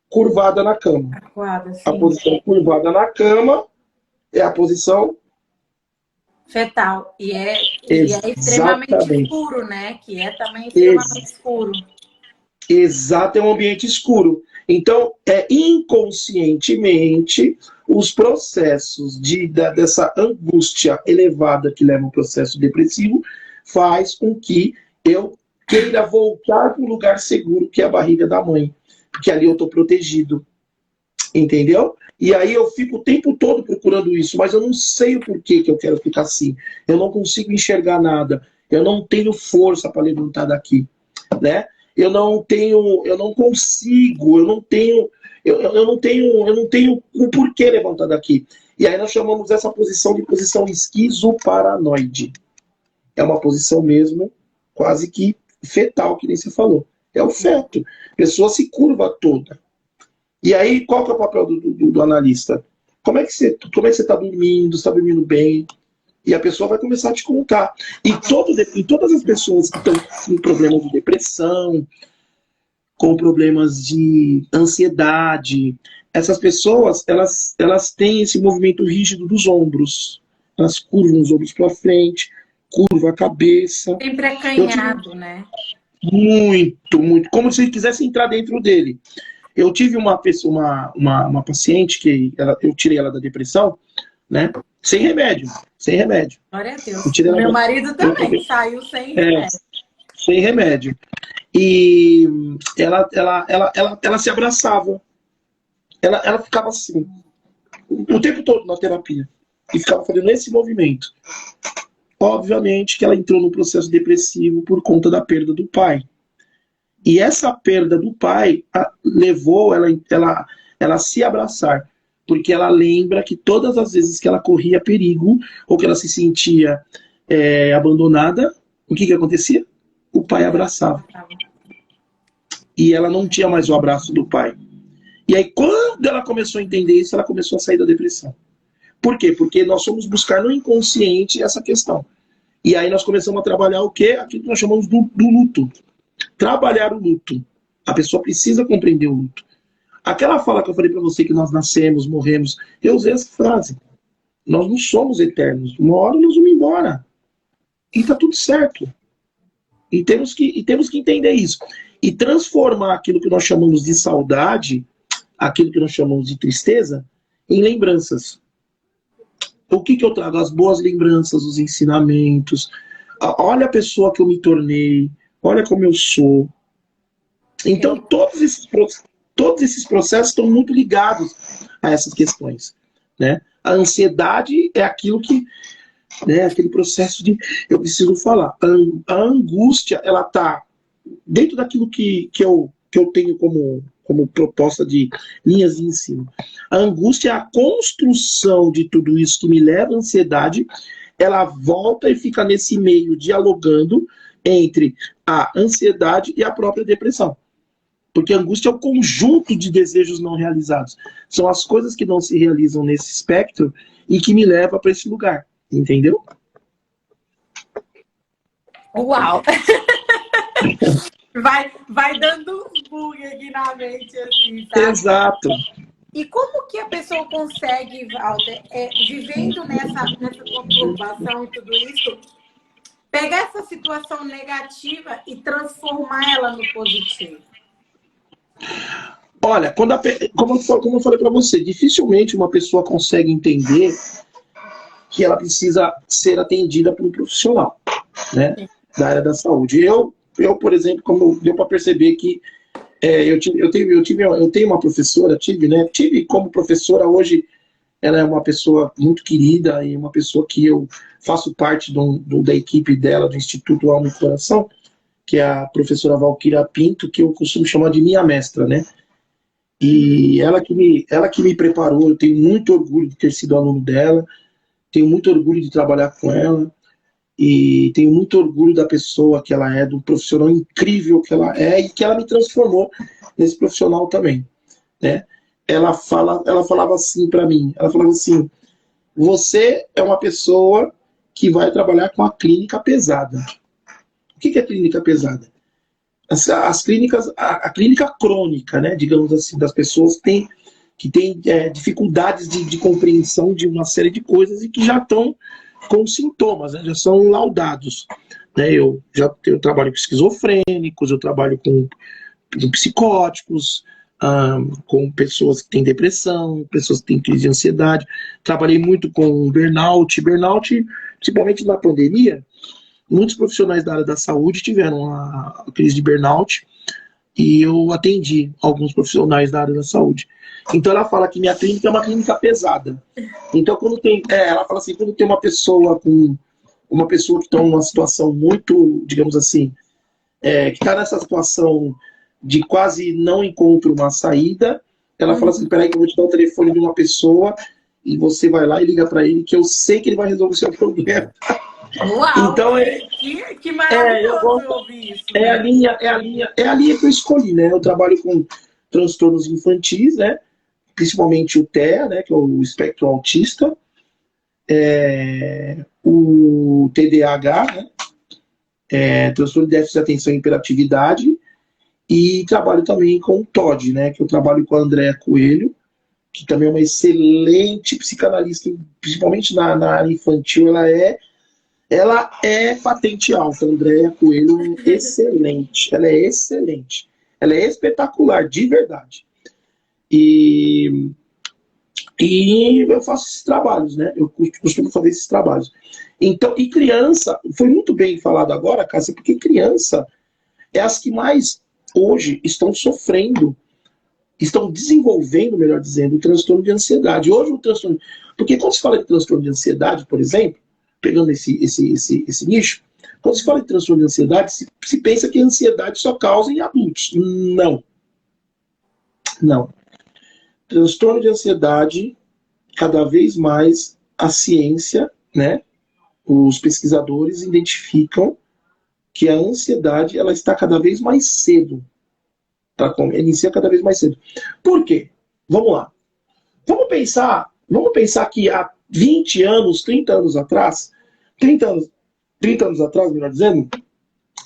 curvada na cama. A posição curvada na cama é a posição fetal. E é extremamente escuro, né? Que é também extremamente escuro. Exato, é um ambiente escuro. Então, inconscientemente, os processos dessa angústia elevada que leva ao processo depressivo faz com que eu queira voltar para o lugar seguro, que é a barriga da mãe. Porque ali eu estou protegido. Entendeu? E aí eu fico o tempo todo procurando isso, mas eu não sei o porquê que eu quero ficar assim. Eu não consigo enxergar nada. Eu não tenho força para levantar daqui, né? Eu não consigo, eu não tenho o porquê levantar daqui. E aí nós chamamos essa posição de posição esquizoparanoide. É uma posição mesmo quase que fetal, que nem você falou. É o feto. A pessoa se curva toda. E aí, qual que é o papel do analista? Como é que você está dormindo? Está dormindo bem? E a pessoa vai começar a te contar. E todas as pessoas que estão com problemas de depressão, com problemas de ansiedade, essas pessoas, elas têm esse movimento rígido dos ombros. Elas curvam os ombros para frente, curva a cabeça. Sempre acanhado, né? Muito, muito. Como se ele quisesse entrar dentro dele. Eu tive uma paciente que eu tirei ela da depressão, né? Sem remédio. Glória a Deus. Meu marido também saiu sem remédio. Sem remédio. E ela se abraçava. Ela ficava assim, o tempo todo na terapia. E ficava fazendo esse movimento. Obviamente que ela entrou num processo depressivo por conta da perda do pai. E essa perda do pai levou ela a se abraçar, porque ela lembra que todas as vezes que ela corria perigo, ou que ela se sentia abandonada, o que acontecia? O pai abraçava. E ela não tinha mais o abraço do pai. E aí, quando ela começou a entender isso, ela começou a sair da depressão. Por quê? Porque nós fomos buscar no inconsciente essa questão. E aí nós começamos a trabalhar o quê? Aquilo que nós chamamos do luto. Trabalhar o luto. A pessoa precisa compreender o luto. Aquela fala que eu falei para você que nós nascemos, morremos, eu usei essa frase. Nós não somos eternos. Uma hora nós vamos embora. E tá tudo certo. E temos que entender isso. E transformar aquilo que nós chamamos de saudade, aquilo que nós chamamos de tristeza, em lembranças. O que eu trago? As boas lembranças, os ensinamentos. Olha a pessoa que eu me tornei. Olha como eu sou. Então, todos esses processos estão muito ligados a essas questões, né? A ansiedade é aquilo que, né, aquele processo de eu preciso falar. A angústia, ela está dentro daquilo que eu tenho como proposta de linhas de ensino. A angústia é a construção de tudo isso que me leva à ansiedade. Ela volta e fica nesse meio dialogando entre a ansiedade e a própria depressão. Porque a angústia é o conjunto de desejos não realizados. São as coisas que não se realizam nesse espectro e que me levam para esse lugar. Entendeu? Uau! vai dando uns bug aqui na mente, assim, sabe? Exato. E como que a pessoa consegue, Walter, vivendo nessa conturbação e tudo isso, pegar essa situação negativa e transformar ela no positivo? Olha, como eu falei para você, dificilmente uma pessoa consegue entender que ela precisa ser atendida por um profissional, né, da área da saúde. Eu, por exemplo, como deu para perceber que eu tenho uma professora, tive como professora, hoje ela é uma pessoa muito querida e uma pessoa que eu faço parte da equipe dela, do Instituto Alma e Coração, que é a professora Valquíria Pinto, que eu costumo chamar de minha mestra, né? E ela que me preparou, eu tenho muito orgulho de ter sido aluno dela, tenho muito orgulho de trabalhar com ela, e tenho muito orgulho da pessoa que ela é, do profissional incrível que ela é, e que ela me transformou nesse profissional também, né? Ela falava assim para mim, ela falava assim, você é uma pessoa que vai trabalhar com a clínica pesada. O que é clínica pesada? As clínicas, a clínica crônica, né, digamos assim, das pessoas que têm dificuldades de compreensão de uma série de coisas e que já estão com sintomas, né, já são laudados. Né, eu trabalho com esquizofrênicos, eu trabalho psicóticos, com pessoas que têm depressão, pessoas que têm crise de ansiedade. Trabalhei muito com burnout. Burnout, principalmente na pandemia, muitos profissionais da área da saúde tiveram a crise de burnout e eu atendi alguns profissionais da área da saúde. Então ela fala que minha clínica é uma clínica pesada. Então quando tem, ela fala assim, quando tem uma pessoa que está numa situação muito, digamos assim, que está nessa situação de quase não encontro uma saída, ela fala assim, peraí que eu vou te dar o telefone de uma pessoa e você vai lá e liga para ele que eu sei que ele vai resolver o seu problema. Uau! Então que maravilhoso ouvir isso. É a linha que eu escolhi, né? Eu trabalho com transtornos infantis, né? Principalmente o TEA, né? Que é o espectro autista, o TDAH, né? Transtorno de déficit de atenção e hiperatividade, e trabalho também com o TOD, né? Que eu trabalho com a Andréa Coelho, que também é uma excelente psicanalista, principalmente na área infantil. Ela é patente alta, Andréa Coelho, excelente. Ela é excelente. Ela é espetacular, de verdade. E eu faço esses trabalhos, né? Eu costumo fazer esses trabalhos. Então, e criança, foi muito bem falado agora, Cássia, porque criança é as que mais hoje estão sofrendo, estão desenvolvendo, melhor dizendo, o transtorno de ansiedade. Hoje o transtorno... Porque quando se fala de transtorno de ansiedade, por exemplo, pegando esse nicho, quando se fala de transtorno de ansiedade, se pensa que a ansiedade só causa em adultos. Não. Não. Transtorno de ansiedade, cada vez mais a ciência, né, os pesquisadores identificam que a ansiedade ela está cada vez mais cedo. Inicia cada vez mais cedo. Por quê? Vamos lá. Vamos pensar que há 20 anos, 30 anos atrás, 30 anos atrás, melhor dizendo,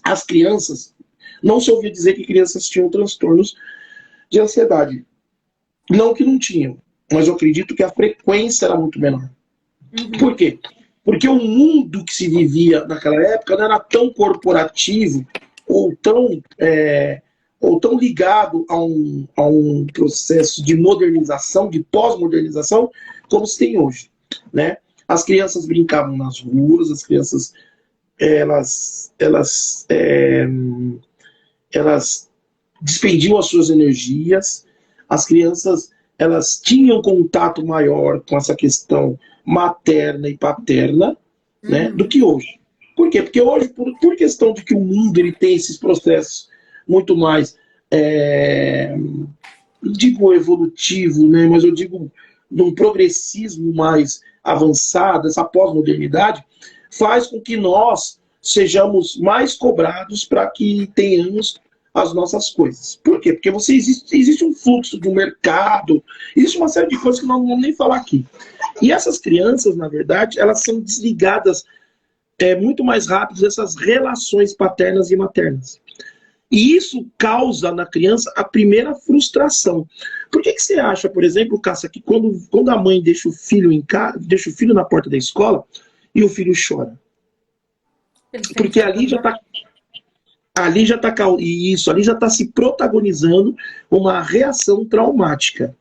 as crianças, não se ouvia dizer que crianças tinham transtornos de ansiedade. Não que não tinham, mas eu acredito que a frequência era muito menor. Por quê? Porque o mundo que se vivia naquela época não era tão corporativo ou tão ligado a um processo de modernização, de pós-modernização, como se tem hoje, né? As crianças brincavam nas ruas, as crianças elas despendiam as suas energias, as crianças elas tinham contato maior com essa questão materna e paterna, né, do que hoje. Por quê? Porque hoje, por questão de que o mundo ele tem esses processos muito mais, não digo evolutivo, né, mas eu digo de um progressismo mais avançado, essa pós-modernidade, faz com que nós sejamos mais cobrados para que tenhamos as nossas coisas. Por quê? Porque existe um fluxo do mercado, existe uma série de coisas que nós não vamos nem falar aqui. E essas crianças, na verdade, elas são desligadas muito mais rápido dessas relações paternas e maternas. E isso causa na criança a primeira frustração. Por que você acha, por exemplo, Cássia, que quando a mãe deixa o filho na porta da escola e o filho chora? Porque ali já está se protagonizando uma reação traumática.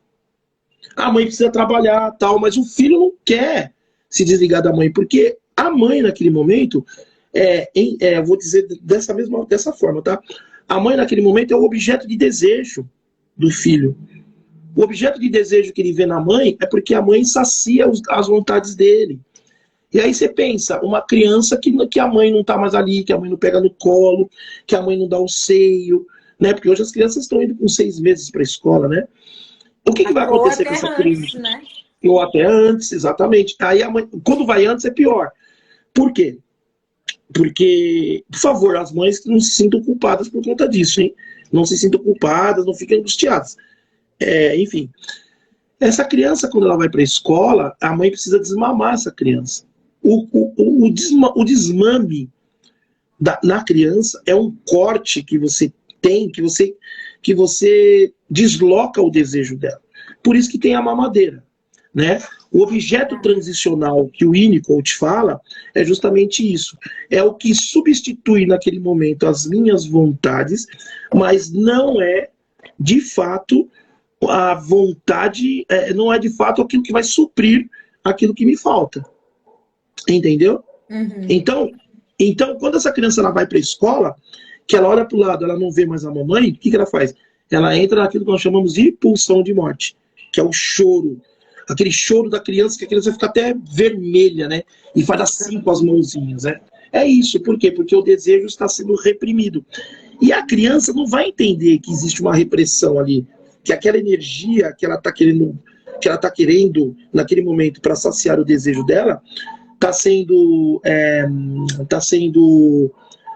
A mãe precisa trabalhar, tal, mas o filho não quer se desligar da mãe, porque a mãe naquele momento, vou dizer dessa forma, tá? A mãe naquele momento é o objeto de desejo do filho. O objeto de desejo que ele vê na mãe é porque a mãe sacia as vontades dele. E aí você pensa, uma criança que a mãe não está mais ali, que a mãe não pega no colo, que a mãe não dá o seio, né? Porque hoje as crianças estão indo com 6 meses para a escola, né? O que vai acontecer com essa criança? Né? Ou até antes, exatamente. Aí a mãe, quando vai antes é pior. Por quê? Porque, por favor, as mães não se sintam culpadas por conta disso, hein? Não se sintam culpadas, não fiquem angustiadas. Enfim, essa criança, quando ela vai para a escola, a mãe precisa desmamar essa criança. O desmame na criança é um corte que você tem, que você desloca o desejo dela. Por isso que tem a mamadeira. né? O objeto transicional que o Winnicott fala é justamente isso. É o que substitui naquele momento as minhas vontades, mas não é de fato a vontade, não é de fato aquilo que vai suprir aquilo que me falta. Entendeu? Uhum. Então, quando essa criança ela vai para a escola, que ela olha para o lado, ela não vê mais a mamãe, o que ela faz? Ela entra naquilo que nós chamamos de pulsão de morte, que é o choro. Aquele choro da criança, que a criança fica até vermelha, né? E faz assim com as mãozinhas, né? É isso, por quê? Porque o desejo está sendo reprimido. E a criança não vai entender que existe uma repressão ali, que aquela energia que ela está querendo naquele momento para saciar o desejo dela, está sendo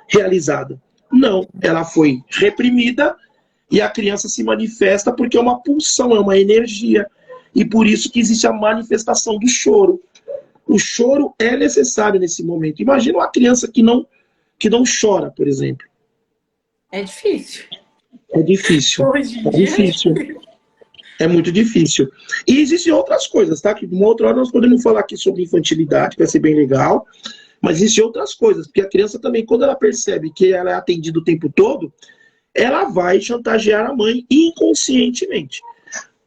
realizada. Não, ela foi reprimida e a criança se manifesta porque é uma pulsão, é uma energia. E por isso que existe a manifestação do choro. O choro é necessário nesse momento. Imagina uma criança que não chora, por exemplo. É difícil. É difícil. Hoje em É dia difícil. É muito difícil. E existem outras coisas, tá? Que uma outra hora nós podemos falar aqui sobre infantilidade, que vai ser bem legal. Mas existem outras coisas, porque a criança também, quando ela percebe que ela é atendida o tempo todo, ela vai chantagear a mãe inconscientemente.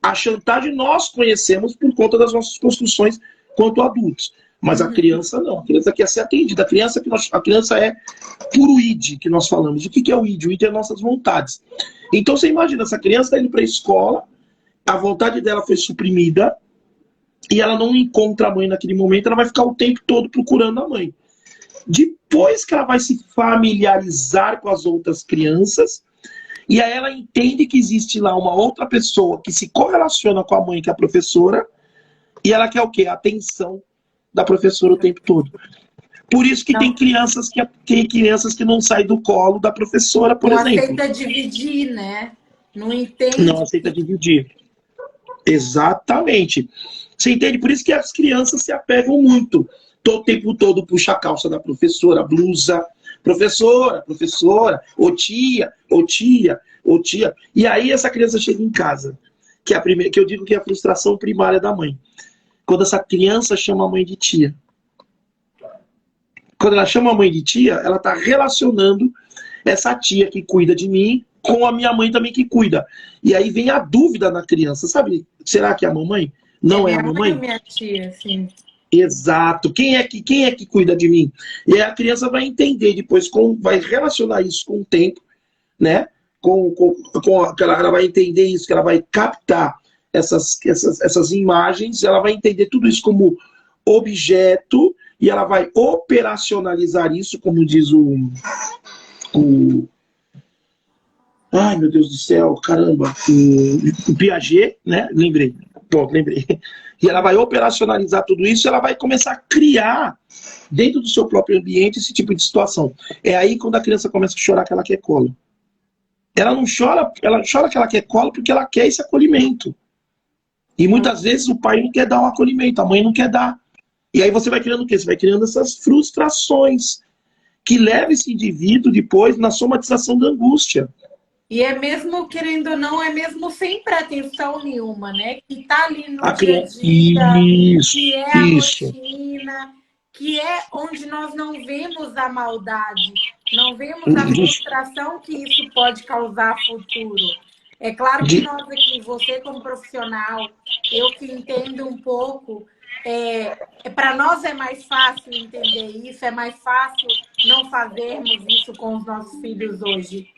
A chantagem nós conhecemos por conta das nossas construções quanto adultos. Mas a criança não. A criança quer ser atendida. A criança é puro id, que nós falamos. O que é o id? O id é nossas vontades. Então você imagina, essa criança está indo para a escola, a vontade dela foi suprimida e ela não encontra a mãe naquele momento, ela vai ficar o tempo todo procurando a mãe. Depois que ela vai se familiarizar com as outras crianças, e aí ela entende que existe lá uma outra pessoa que se correlaciona com a mãe, que é a professora, e ela quer o quê? A atenção da professora o tempo todo. Por isso que tem crianças que não saem do colo da professora, por exemplo. Não aceita dividir, né? Não entende. Não aceita dividir. Exatamente. Você entende? Por isso que as crianças se apegam muito. Todo tempo todo puxa a calça da professora, a blusa. Professora, ô tia. E aí essa criança chega em casa, que é a primeira, que eu digo que é a frustração primária da mãe. Quando essa criança chama a mãe de tia. Quando ela chama a mãe de tia, ela está relacionando essa tia que cuida de mim com a minha mãe também que cuida. E aí vem a dúvida na criança, sabe? Será que é a mamãe? Não é a mamãe? Mãe, minha tia, sim. Exato. Quem é que cuida de mim? E aí a criança vai entender depois, vai relacionar isso com o tempo, né? Ela vai entender isso, que ela vai captar essas imagens, ela vai entender tudo isso como objeto e ela vai operacionalizar isso, como diz ai, meu Deus do céu, caramba, o Piaget, né? Lembrei. E ela vai operacionalizar tudo isso, ela vai começar a criar dentro do seu próprio ambiente esse tipo de situação. É aí quando a criança começa a chorar que ela quer colo. Ela não chora, ela chora que ela quer colo porque ela quer esse acolhimento. E muitas vezes o pai não quer dar um acolhimento, a mãe não quer dar. E aí você vai criando o quê? Você vai criando essas frustrações que levam esse indivíduo depois na somatização da angústia. E é mesmo, querendo ou não, é mesmo sem pretensão nenhuma, né? Que tá ali no dia a dia, que é a rotina, que é onde nós não vemos a maldade, não vemos a frustração que isso pode causar futuro. É claro que nós aqui, você como profissional, eu que entendo um pouco, para nós é mais fácil entender isso, é mais fácil não fazermos isso com os nossos filhos hoje.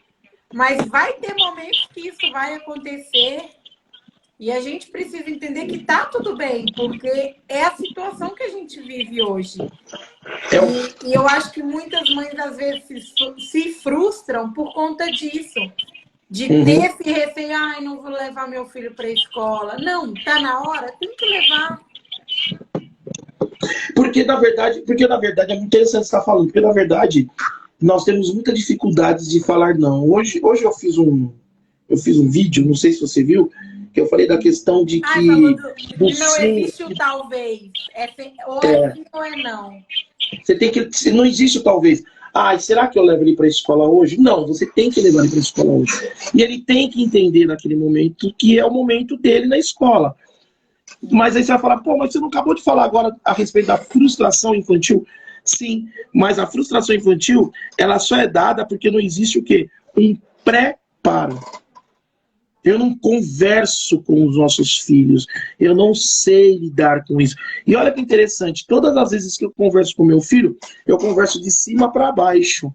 Mas vai ter momentos que isso vai acontecer e a gente precisa entender que tá tudo bem, porque é a situação que a gente vive hoje. E eu acho que muitas mães, às vezes, se frustram por conta disso. De ter esse receio, ai, não vou levar meu filho para a escola. Não, tá na hora, tem que levar. Porque, na verdade, é muito interessante você estar falando, porque, na verdade, nós temos muita dificuldade de falar não. Hoje eu fiz um vídeo, não sei se você viu, que eu falei da questão de que... não existe o talvez. Ou é sim ou é não. Você tem que... Não existe o talvez. Será que eu levo ele para a escola hoje? Não, você tem que levar ele para a escola hoje. E ele tem que entender naquele momento que é o momento dele na escola. Mas aí você vai falar, pô, mas você não acabou de falar agora a respeito da frustração infantil? Sim, mas a frustração infantil, ela só é dada porque não existe o quê? Um preparo. Eu não converso com os nossos filhos, eu não sei lidar com isso. E olha que interessante, todas as vezes que eu converso com meu filho, eu converso de cima para baixo.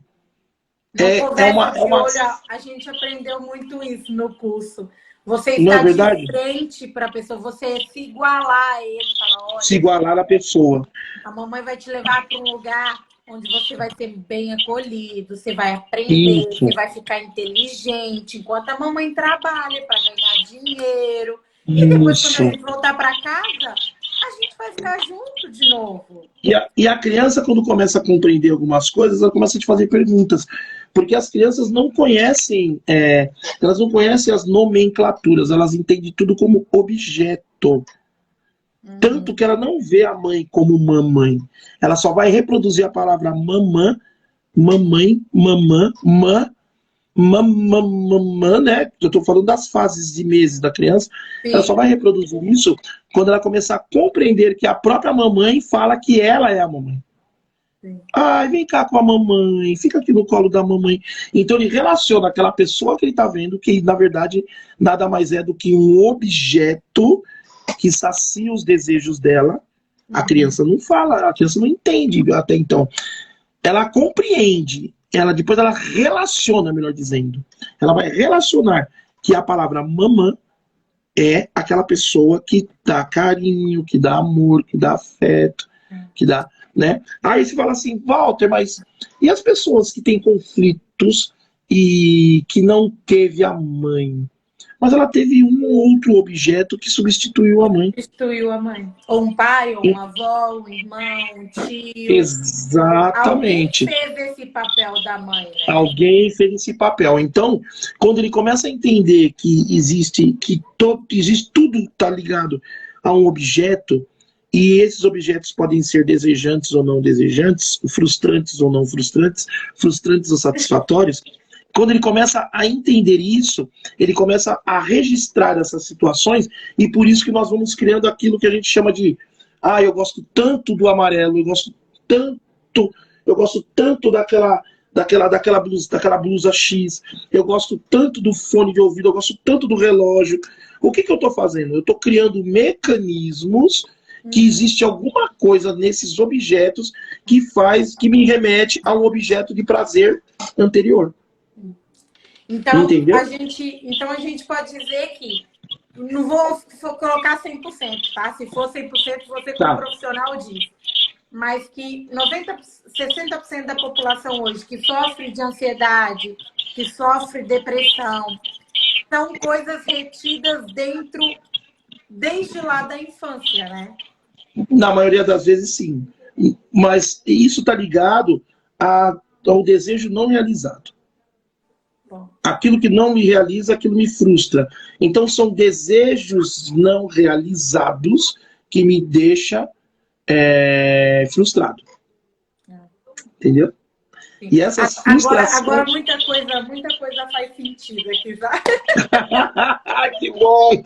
No conversa de olho, a gente aprendeu muito isso no curso. Você Não é está verdade? de frente para a pessoa, você se igualar a ele, falar, olha, Se igualar à pessoa. a mamãe vai te levar para um lugar onde você vai ser bem acolhido, você vai aprender, Isso. você vai ficar inteligente, enquanto a mamãe trabalha para ganhar dinheiro. E depois, quando a Isso. gente voltar para casa, a gente vai ficar junto de novo. E a criança, quando começa a compreender algumas coisas, ela começa a te fazer perguntas. Porque as crianças não conhecem, elas não conhecem as nomenclaturas, elas entendem tudo como objeto. Tanto que ela não vê a mãe como mamãe. Ela só vai reproduzir a palavra mamã, mamãe, mamã, mamã, né? Eu estou falando das fases de meses da criança. Sim. Ela só vai reproduzir isso quando ela começar a compreender que a própria mamãe fala que ela é a mamãe. Sim. Ai, vem cá com a mamãe, fica aqui no colo da mamãe. Então ele relaciona aquela pessoa que ele está vendo, que na verdade nada mais é do que um objeto que sacia os desejos dela. A criança não fala, a criança não entende até então. Ela compreende, depois ela relaciona, melhor dizendo. Ela vai relacionar que a palavra mamã é aquela pessoa que dá carinho, que dá amor, que dá afeto, que dá, né? Aí você fala assim, Walter, mas e as pessoas que têm conflitos e que não teve a mãe? Mas ela teve um ou outro objeto que substituiu a mãe. Substituiu a mãe. Ou um pai, ou uma avó, um irmão, um tio. Exatamente. Alguém fez esse papel da mãe, né? Alguém fez esse papel. Então, quando ele começa a entender que existe tudo está ligado a um objeto, e esses objetos podem ser desejantes ou não desejantes, frustrantes ou não frustrantes, frustrantes ou satisfatórios. Quando ele começa a entender isso, ele começa a registrar essas situações, e por isso que nós vamos criando aquilo que a gente chama de eu gosto tanto do amarelo, eu gosto tanto daquela blusa X, eu gosto tanto do fone de ouvido, eu gosto tanto do relógio. O que eu estou fazendo? Eu estou criando mecanismos que existe alguma coisa nesses objetos que me remete a um objeto de prazer anterior. Então, entendeu? a gente pode dizer que, não vou colocar 100%, tá? Se for 100%, você como profissional diz. Mas que 60% da população hoje que sofre de ansiedade, que sofre depressão, são coisas retidas desde lá da infância, né? Na maioria das vezes, sim. Mas isso está ligado ao desejo não realizado. Aquilo que não me realiza, aquilo me frustra. Então, são desejos não realizados que me deixam frustrado. Entendeu? Sim. E essas frustrações... Agora muita coisa faz sentido aqui, sabe? Que bom!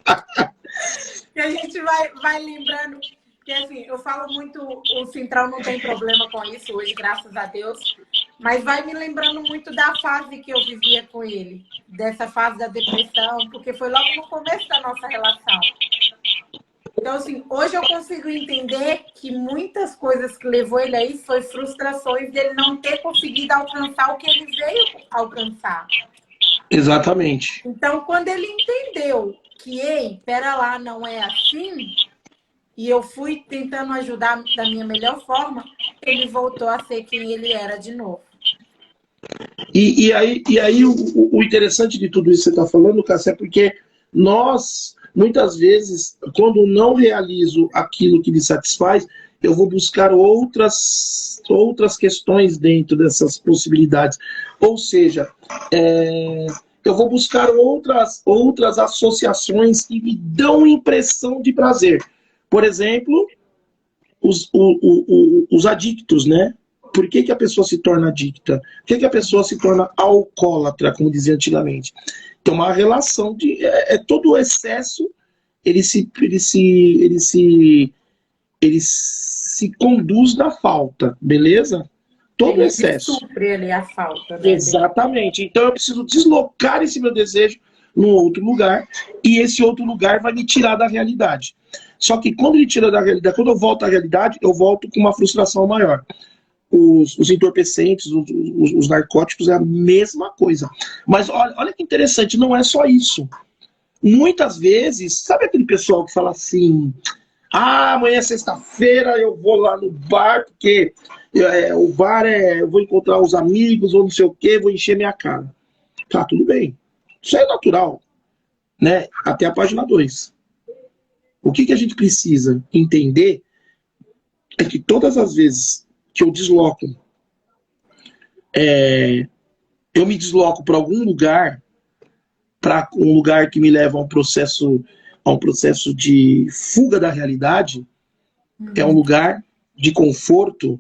Que a gente vai lembrando... Porque, assim, eu falo muito, o Central não tem problema com isso hoje, graças a Deus, mas vai me lembrando muito da fase que eu vivia com ele, dessa fase da depressão, porque foi logo no começo da nossa relação. Então, assim, hoje eu consigo entender que muitas coisas que levou ele a isso foi frustrações dele não ter conseguido alcançar o que ele veio alcançar. Exatamente. Então, quando ele entendeu que, ei, pera lá, não é assim... E eu fui tentando ajudar da minha melhor forma, ele voltou a ser quem ele era de novo. E aí o interessante de tudo isso que você está falando, Cássia, é porque nós, muitas vezes, quando não realizo aquilo que me satisfaz, eu vou buscar outras questões dentro dessas possibilidades. Ou seja, eu vou buscar outras associações que me dão impressão de prazer. Por exemplo, os adictos, né? Por que a pessoa se torna adicta? Por que a pessoa se torna alcoólatra, como dizia antigamente? Tem uma relação de... todo o excesso ele se conduz na falta, beleza? Todo excesso. Ele supre ali a falta, né? Exatamente. Então eu preciso deslocar esse meu desejo num outro lugar, e esse outro lugar vai me tirar da realidade. Só que quando ele tira da realidade, quando eu volto à realidade, eu volto com uma frustração maior. Os entorpecentes, os narcóticos é a mesma coisa. Mas olha que interessante, não é só isso. Muitas vezes, sabe aquele pessoal que fala assim: ah, amanhã é sexta-feira, eu vou lá no bar, porque o bar eu vou encontrar os amigos, ou não sei o quê, vou encher minha cara. Tá, tudo bem. Isso é natural, né? Até a página 2. O que a gente precisa entender é que todas as vezes que eu desloco, eu me desloco para algum lugar, para um lugar que me leva a um processo de fuga da realidade, é um lugar de conforto,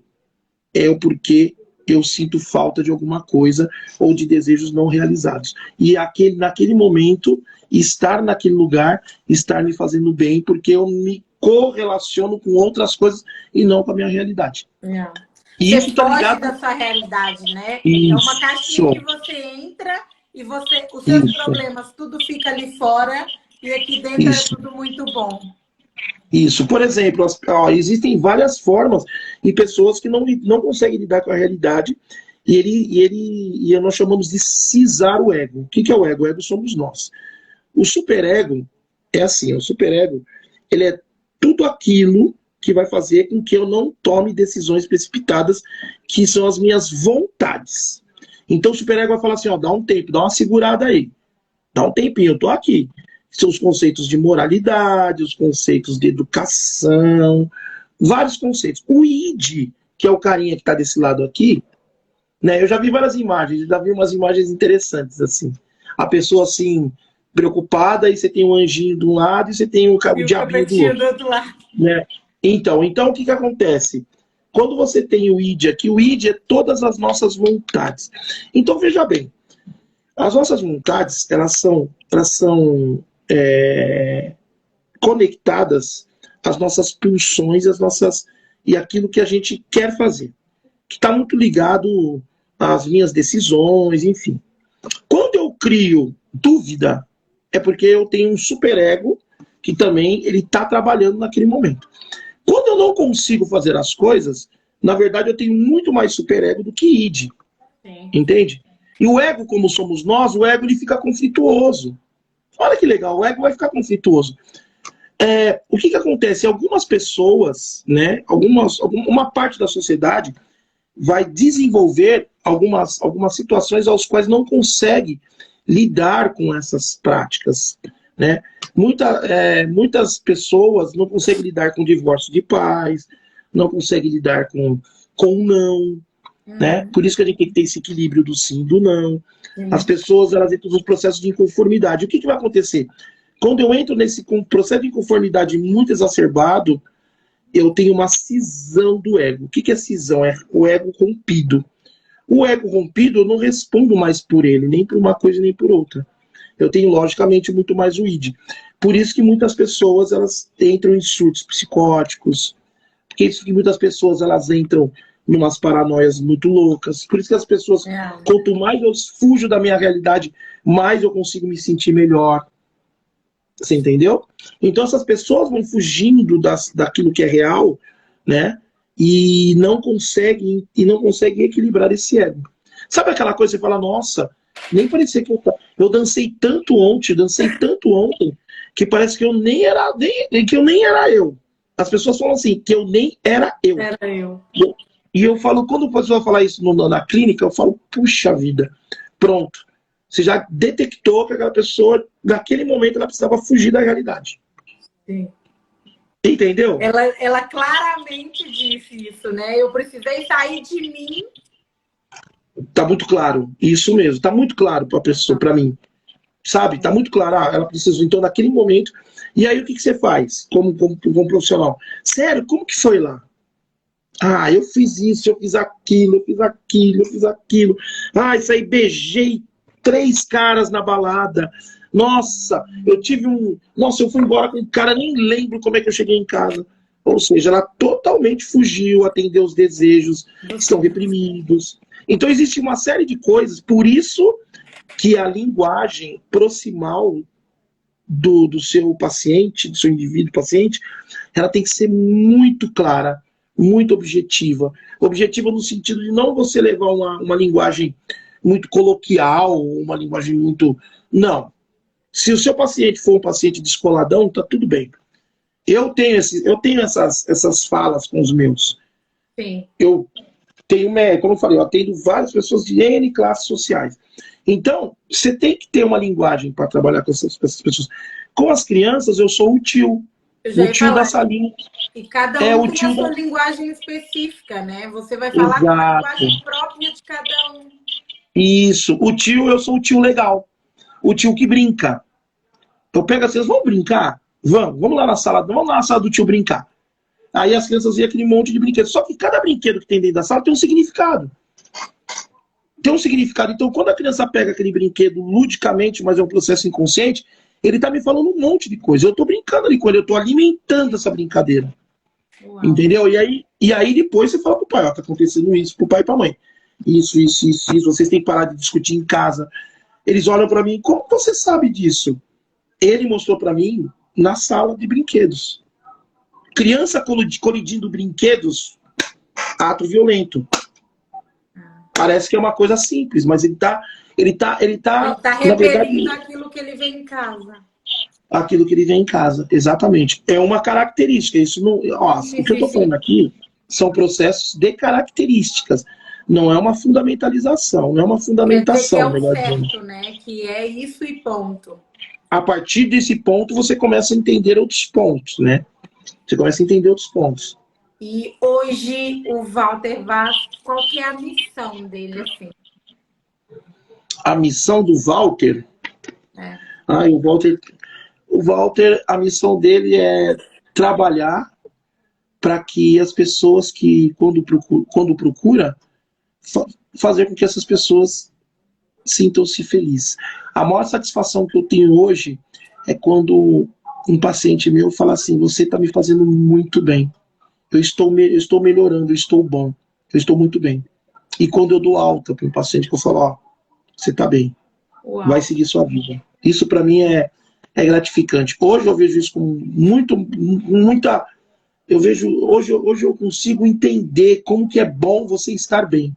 é o porquê eu sinto falta de alguma coisa ou de desejos não realizados. E naquele momento, estar naquele lugar, estar me fazendo bem, porque eu me correlaciono com outras coisas e não com a minha realidade. Não. E você isso tá ligado da sua realidade, né? Isso. É uma caixinha que você entra e os seus problemas, tudo fica ali fora e aqui dentro é tudo muito bom. Isso. Por exemplo, existem várias formas em pessoas que não conseguem lidar com a realidade e nós chamamos de cisar o ego. O que é o ego? O ego somos nós. O superego é assim, o superego, ele é tudo aquilo que vai fazer com que eu não tome decisões precipitadas, que são as minhas vontades. Então o superego vai falar assim, ó, dá um tempo, dá uma segurada aí. Dá um tempinho, eu tô aqui. São os conceitos de moralidade, os conceitos de educação, vários conceitos. O id, que é o carinha que está desse lado aqui, né? Eu já vi várias imagens, já vi umas imagens interessantes, assim. A pessoa, assim, preocupada, e você tem um anjinho de um lado e você tem o diabinho do outro lado. Né? Então, o que acontece? Quando você tem o id aqui, o id é todas as nossas vontades. Então, veja bem, as nossas vontades, elas são conectadas às nossas pulsões, e aquilo que a gente quer fazer, que está muito ligado às minhas decisões, enfim. Quando eu crio dúvida, é porque eu tenho um superego que também ele está trabalhando naquele momento. Quando eu não consigo fazer as coisas, na verdade eu tenho muito mais superego do que id. Sim. Entende? E o ego, como somos nós, o ego ele fica conflituoso. Olha que legal, o ego vai ficar conflituoso. O que acontece? Algumas pessoas, né, uma parte da sociedade vai desenvolver algumas situações aos quais não consegue lidar com essas práticas. Né? Muitas pessoas não conseguem lidar com o divórcio de pais, não conseguem lidar com o não. Né? Por isso que a gente tem que ter esse equilíbrio do sim e do não. As pessoas elas entram nos processos de inconformidade. O que vai acontecer? Quando eu entro nesse processo de inconformidade muito exacerbado, eu tenho uma cisão do ego. O que é cisão? É o ego rompido. O ego rompido, eu não respondo mais por ele, nem por uma coisa nem por outra. Eu tenho, logicamente, muito mais o id. Por isso que muitas pessoas elas entram em surtos psicóticos. Por isso que muitas pessoas elas entram numas paranoias muito loucas. Por isso que as pessoas, quanto mais eu fujo da minha realidade, mais eu consigo me sentir melhor. Você entendeu? Então essas pessoas vão fugindo daquilo que é real, né? E não conseguem equilibrar esse ego. Sabe aquela coisa que você fala, nossa, nem parecia que eu dancei tanto ontem, que parece que eu nem era eu. As pessoas falam assim, que eu nem era eu. Era eu. E eu falo, quando a pessoa fala isso na clínica, eu falo, puxa vida, pronto. Você já detectou que aquela pessoa, naquele momento, ela precisava fugir da realidade. Sim. Entendeu? Ela claramente disse isso, né? Eu precisei sair de mim. Tá muito claro, isso mesmo. Tá muito claro pra pessoa, pra mim. Sabe? Tá muito claro. Ela precisou, então, naquele momento. E aí, o que você faz como profissional? Sério, como que foi lá? Ah, eu fiz isso, eu fiz aquilo. Ah, isso aí, beijei 3 caras na balada. Nossa, eu tive um. Nossa, eu fui embora com um cara, nem lembro como é que eu cheguei em casa. Ou seja, ela totalmente fugiu, atendeu os desejos que estão reprimidos. Então, existe uma série de coisas, por isso que a linguagem proximal do seu paciente, do seu indivíduo paciente, ela tem que ser muito clara, muito objetiva. Objetiva no sentido de não você levar uma linguagem muito coloquial, uma linguagem muito. Não. Se o seu paciente for um paciente descoladão, tá tudo bem. Eu tenho essas falas com os meus. Sim. Eu tenho, como eu falei, eu atendo várias pessoas de N classes sociais. Então, você tem que ter uma linguagem para trabalhar com essas pessoas. Com as crianças, eu sou o tio. O tio da salinha. E cada É um o tem tio a sua da... linguagem específica, né? Você vai falar com a linguagem própria de cada um. Isso. O tio, eu sou o tio legal. O tio que brinca. Eu pego as crianças, vamos brincar? Vamos lá na sala, vamos lá na sala do tio brincar. Aí as crianças veem aquele monte de brinquedos. Só que cada brinquedo que tem dentro da sala tem um significado. Tem um significado. Então, quando a criança pega aquele brinquedo ludicamente, mas é um processo inconsciente, ele está me falando um monte de coisa. Eu estou brincando ali com ele, eu estou alimentando essa brincadeira. Uau. Entendeu? E aí depois você fala pro pai, ó, tá acontecendo isso, pro pai e pra mãe. Isso, vocês têm que parar de discutir em casa. Eles olham para mim, como você sabe disso? Ele mostrou para mim na sala de brinquedos. Criança colidindo brinquedos, ato violento. Parece que é uma coisa simples, mas ele tá repetindo, verdade, aquilo que ele vê em casa. Aquilo que ele vê em casa, exatamente. É uma característica. Isso não. Ó, o que eu estou falando aqui são processos de características. Não é uma fundamentalização, não é uma fundamentação. Quer dizer que é o certo, né? Que é isso e ponto. A partir desse ponto, você começa a entender outros pontos, né? Você começa a entender outros pontos. E hoje, o Walter Vaz, qual que é a missão dele, assim? A missão do Walter? É. O Walter, a missão dele é trabalhar para que as pessoas que, quando procura, fazer com que essas pessoas sintam-se felizes. A maior satisfação que eu tenho hoje é quando um paciente meu fala assim, você está me fazendo muito bem. Eu estou melhorando, eu estou bom, eu estou muito bem. E quando eu dou alta para um paciente que eu falo, ó, você está bem, Uau. Vai seguir sua vida. Isso para mim é gratificante. Hoje eu vejo isso com muita... Hoje eu consigo entender como que é bom você estar bem.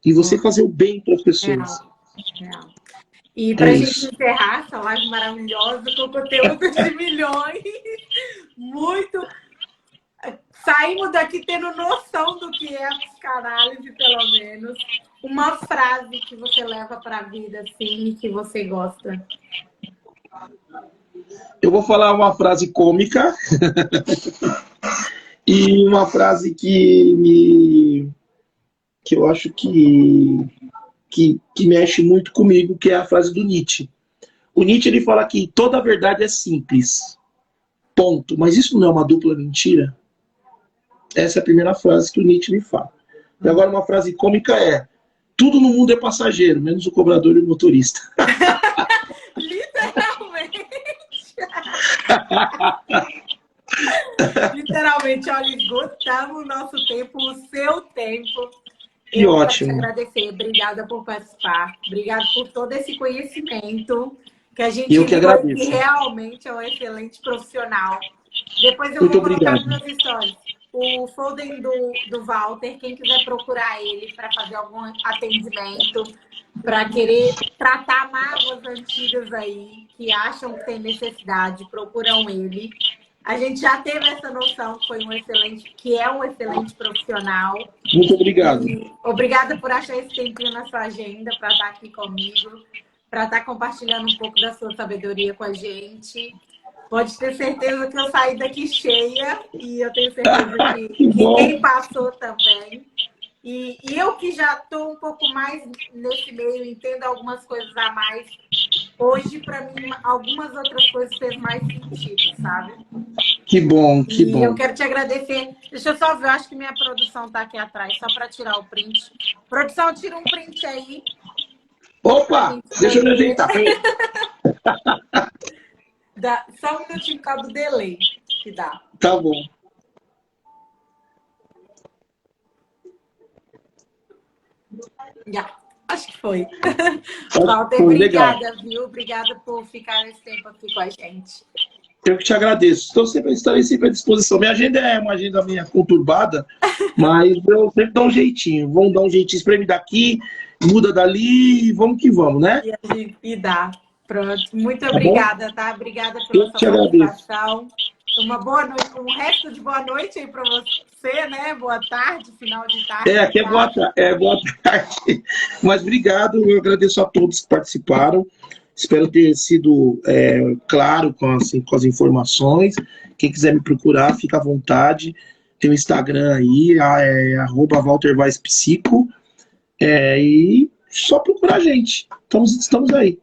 E você fazer o bem para as pessoas. Real. E para a gente encerrar essa live maravilhosa com conteúdo de milhões, muito... Saímos daqui tendo noção do que é a psicanálise, pelo menos. Uma frase que você leva para a vida, assim, que você gosta. Eu vou falar uma frase cômica e uma frase que eu acho que mexe muito comigo, que é a frase do Nietzsche. O Nietzsche ele fala que toda verdade é simples. Ponto. Mas isso não é uma dupla mentira? Essa é a primeira frase que o Nietzsche me fala. E agora uma frase cômica é: tudo no mundo é passageiro, menos o cobrador e o motorista. Literalmente. Literalmente, olha, esgotamos o nosso tempo, o seu tempo. Que ótimo. Eu quero te agradecer. Obrigada por participar. Obrigada por todo esse conhecimento que a gente viu que realmente é um excelente profissional. Depois eu Muito vou colocar obrigado. nas minhas histórias o folder do Walter, quem quiser procurar ele para fazer algum atendimento, para querer tratar mágoas antigas aí, que acham que tem necessidade, procuram ele. A gente já teve essa noção que é um excelente profissional. Muito obrigado. E obrigada por achar esse tempinho na sua agenda para estar aqui comigo, para estar compartilhando um pouco da sua sabedoria com a gente. Pode ter certeza que eu saí daqui cheia e eu tenho certeza que quem passou também. E eu que já estou um pouco mais nesse meio, entendo algumas coisas a mais. Hoje, para mim, algumas outras coisas fez mais sentido, sabe? Que bom, que bom. E eu quero te agradecer. Deixa eu só ver, eu acho que minha produção está aqui atrás, só para tirar o print. Produção, tira um print aí. Opa, deixa eu me ajeitar. Dá, só um minutinho por causa do delay que dá. Tá bom. Já, acho que foi. Acho que Walter, foi legal. obrigada, viu? Obrigada por ficar esse tempo aqui com a gente. Eu que te agradeço. Estarei sempre à disposição. Minha agenda é uma agenda minha conturbada, mas eu sempre dou um jeitinho. Vamos dar um jeitinho, espreme daqui, muda dali e vamos que vamos, né? E dá. Pronto. Muito Tá bom? obrigada, tá? Obrigada pela Eu que sua te agradeço. participação. Uma boa noite, um resto de boa noite aí para você, né? Boa tarde, final de tarde. Aqui é boa tarde. Mas obrigado, eu agradeço a todos que participaram. Espero ter sido claro com as informações. Quem quiser me procurar, fica à vontade. Tem o Instagram aí, @WalterVaisPsico. E só procurar a gente. Estamos aí.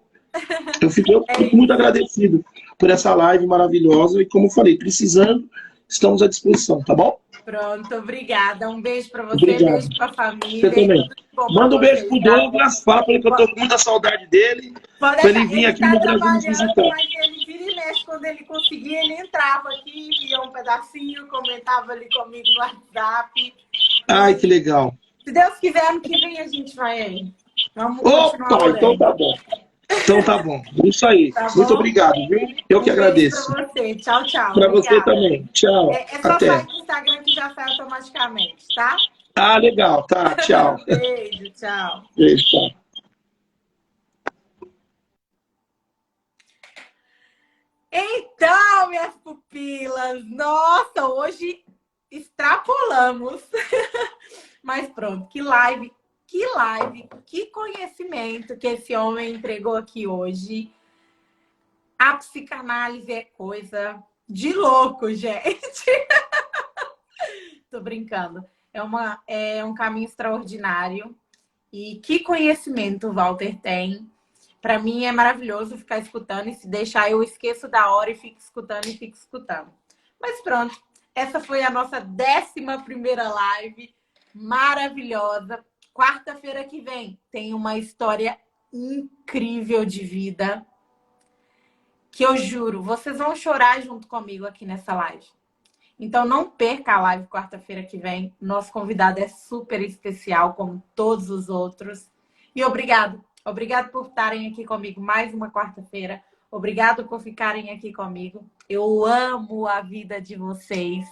Eu fico muito agradecido por essa live maravilhosa. E como eu falei, precisando, estamos à disposição, tá bom? Pronto, obrigada. Um beijo para você, Obrigado. beijo para a família. Você também. Manda um beijo pro tá? Douglas, fala pra ele que eu tô com muita saudade dele. Pode Pra ele deixar, vir aqui no Brasil nos visitar. mas ele vira e mexe quando ele conseguia, ele entrava aqui, via um pedacinho, comentava ali comigo no WhatsApp. Ai, que legal. Se Deus quiser, ano que vem a gente vai aí. Vamos Opa, continuar então orando. tá bom. Então tá bom. Isso aí. Tá Muito bom? obrigado, viu? Eu que agradeço. Para você. Tchau, tchau. Pra você Obrigada. também. Tchau. É só Até. sair do Instagram que já sai automaticamente, tá? Ah, legal. Tá, tchau. Beijo, tchau. Beijo, tchau. Então, minhas pupilas, nossa, hoje extrapolamos. Mas pronto, que live, que conhecimento que esse homem entregou aqui hoje. A psicanálise é coisa de louco, gente. Tô brincando. É um caminho extraordinário. E que conhecimento o Walter tem. Para mim é maravilhoso ficar escutando, e se deixar eu esqueço da hora e fico escutando. Mas pronto, essa foi a nossa 11ª live maravilhosa. Quarta-feira que vem tem uma história incrível de vida que eu juro, vocês vão chorar junto comigo aqui nessa live. Então não perca a live quarta-feira que vem. Nosso convidado é super especial, como todos os outros. E obrigado por estarem aqui comigo mais uma quarta-feira. Obrigado por ficarem aqui comigo. Eu amo a vida de vocês.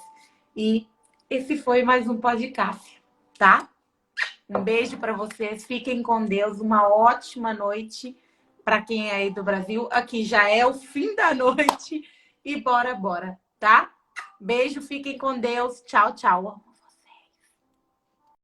E esse foi mais um podcast, tá? Um beijo para vocês. Fiquem com Deus. Uma ótima noite para quem é aí do Brasil. Aqui já é o fim da noite. E bora, tá? Beijo, fiquem com Deus. Tchau, tchau.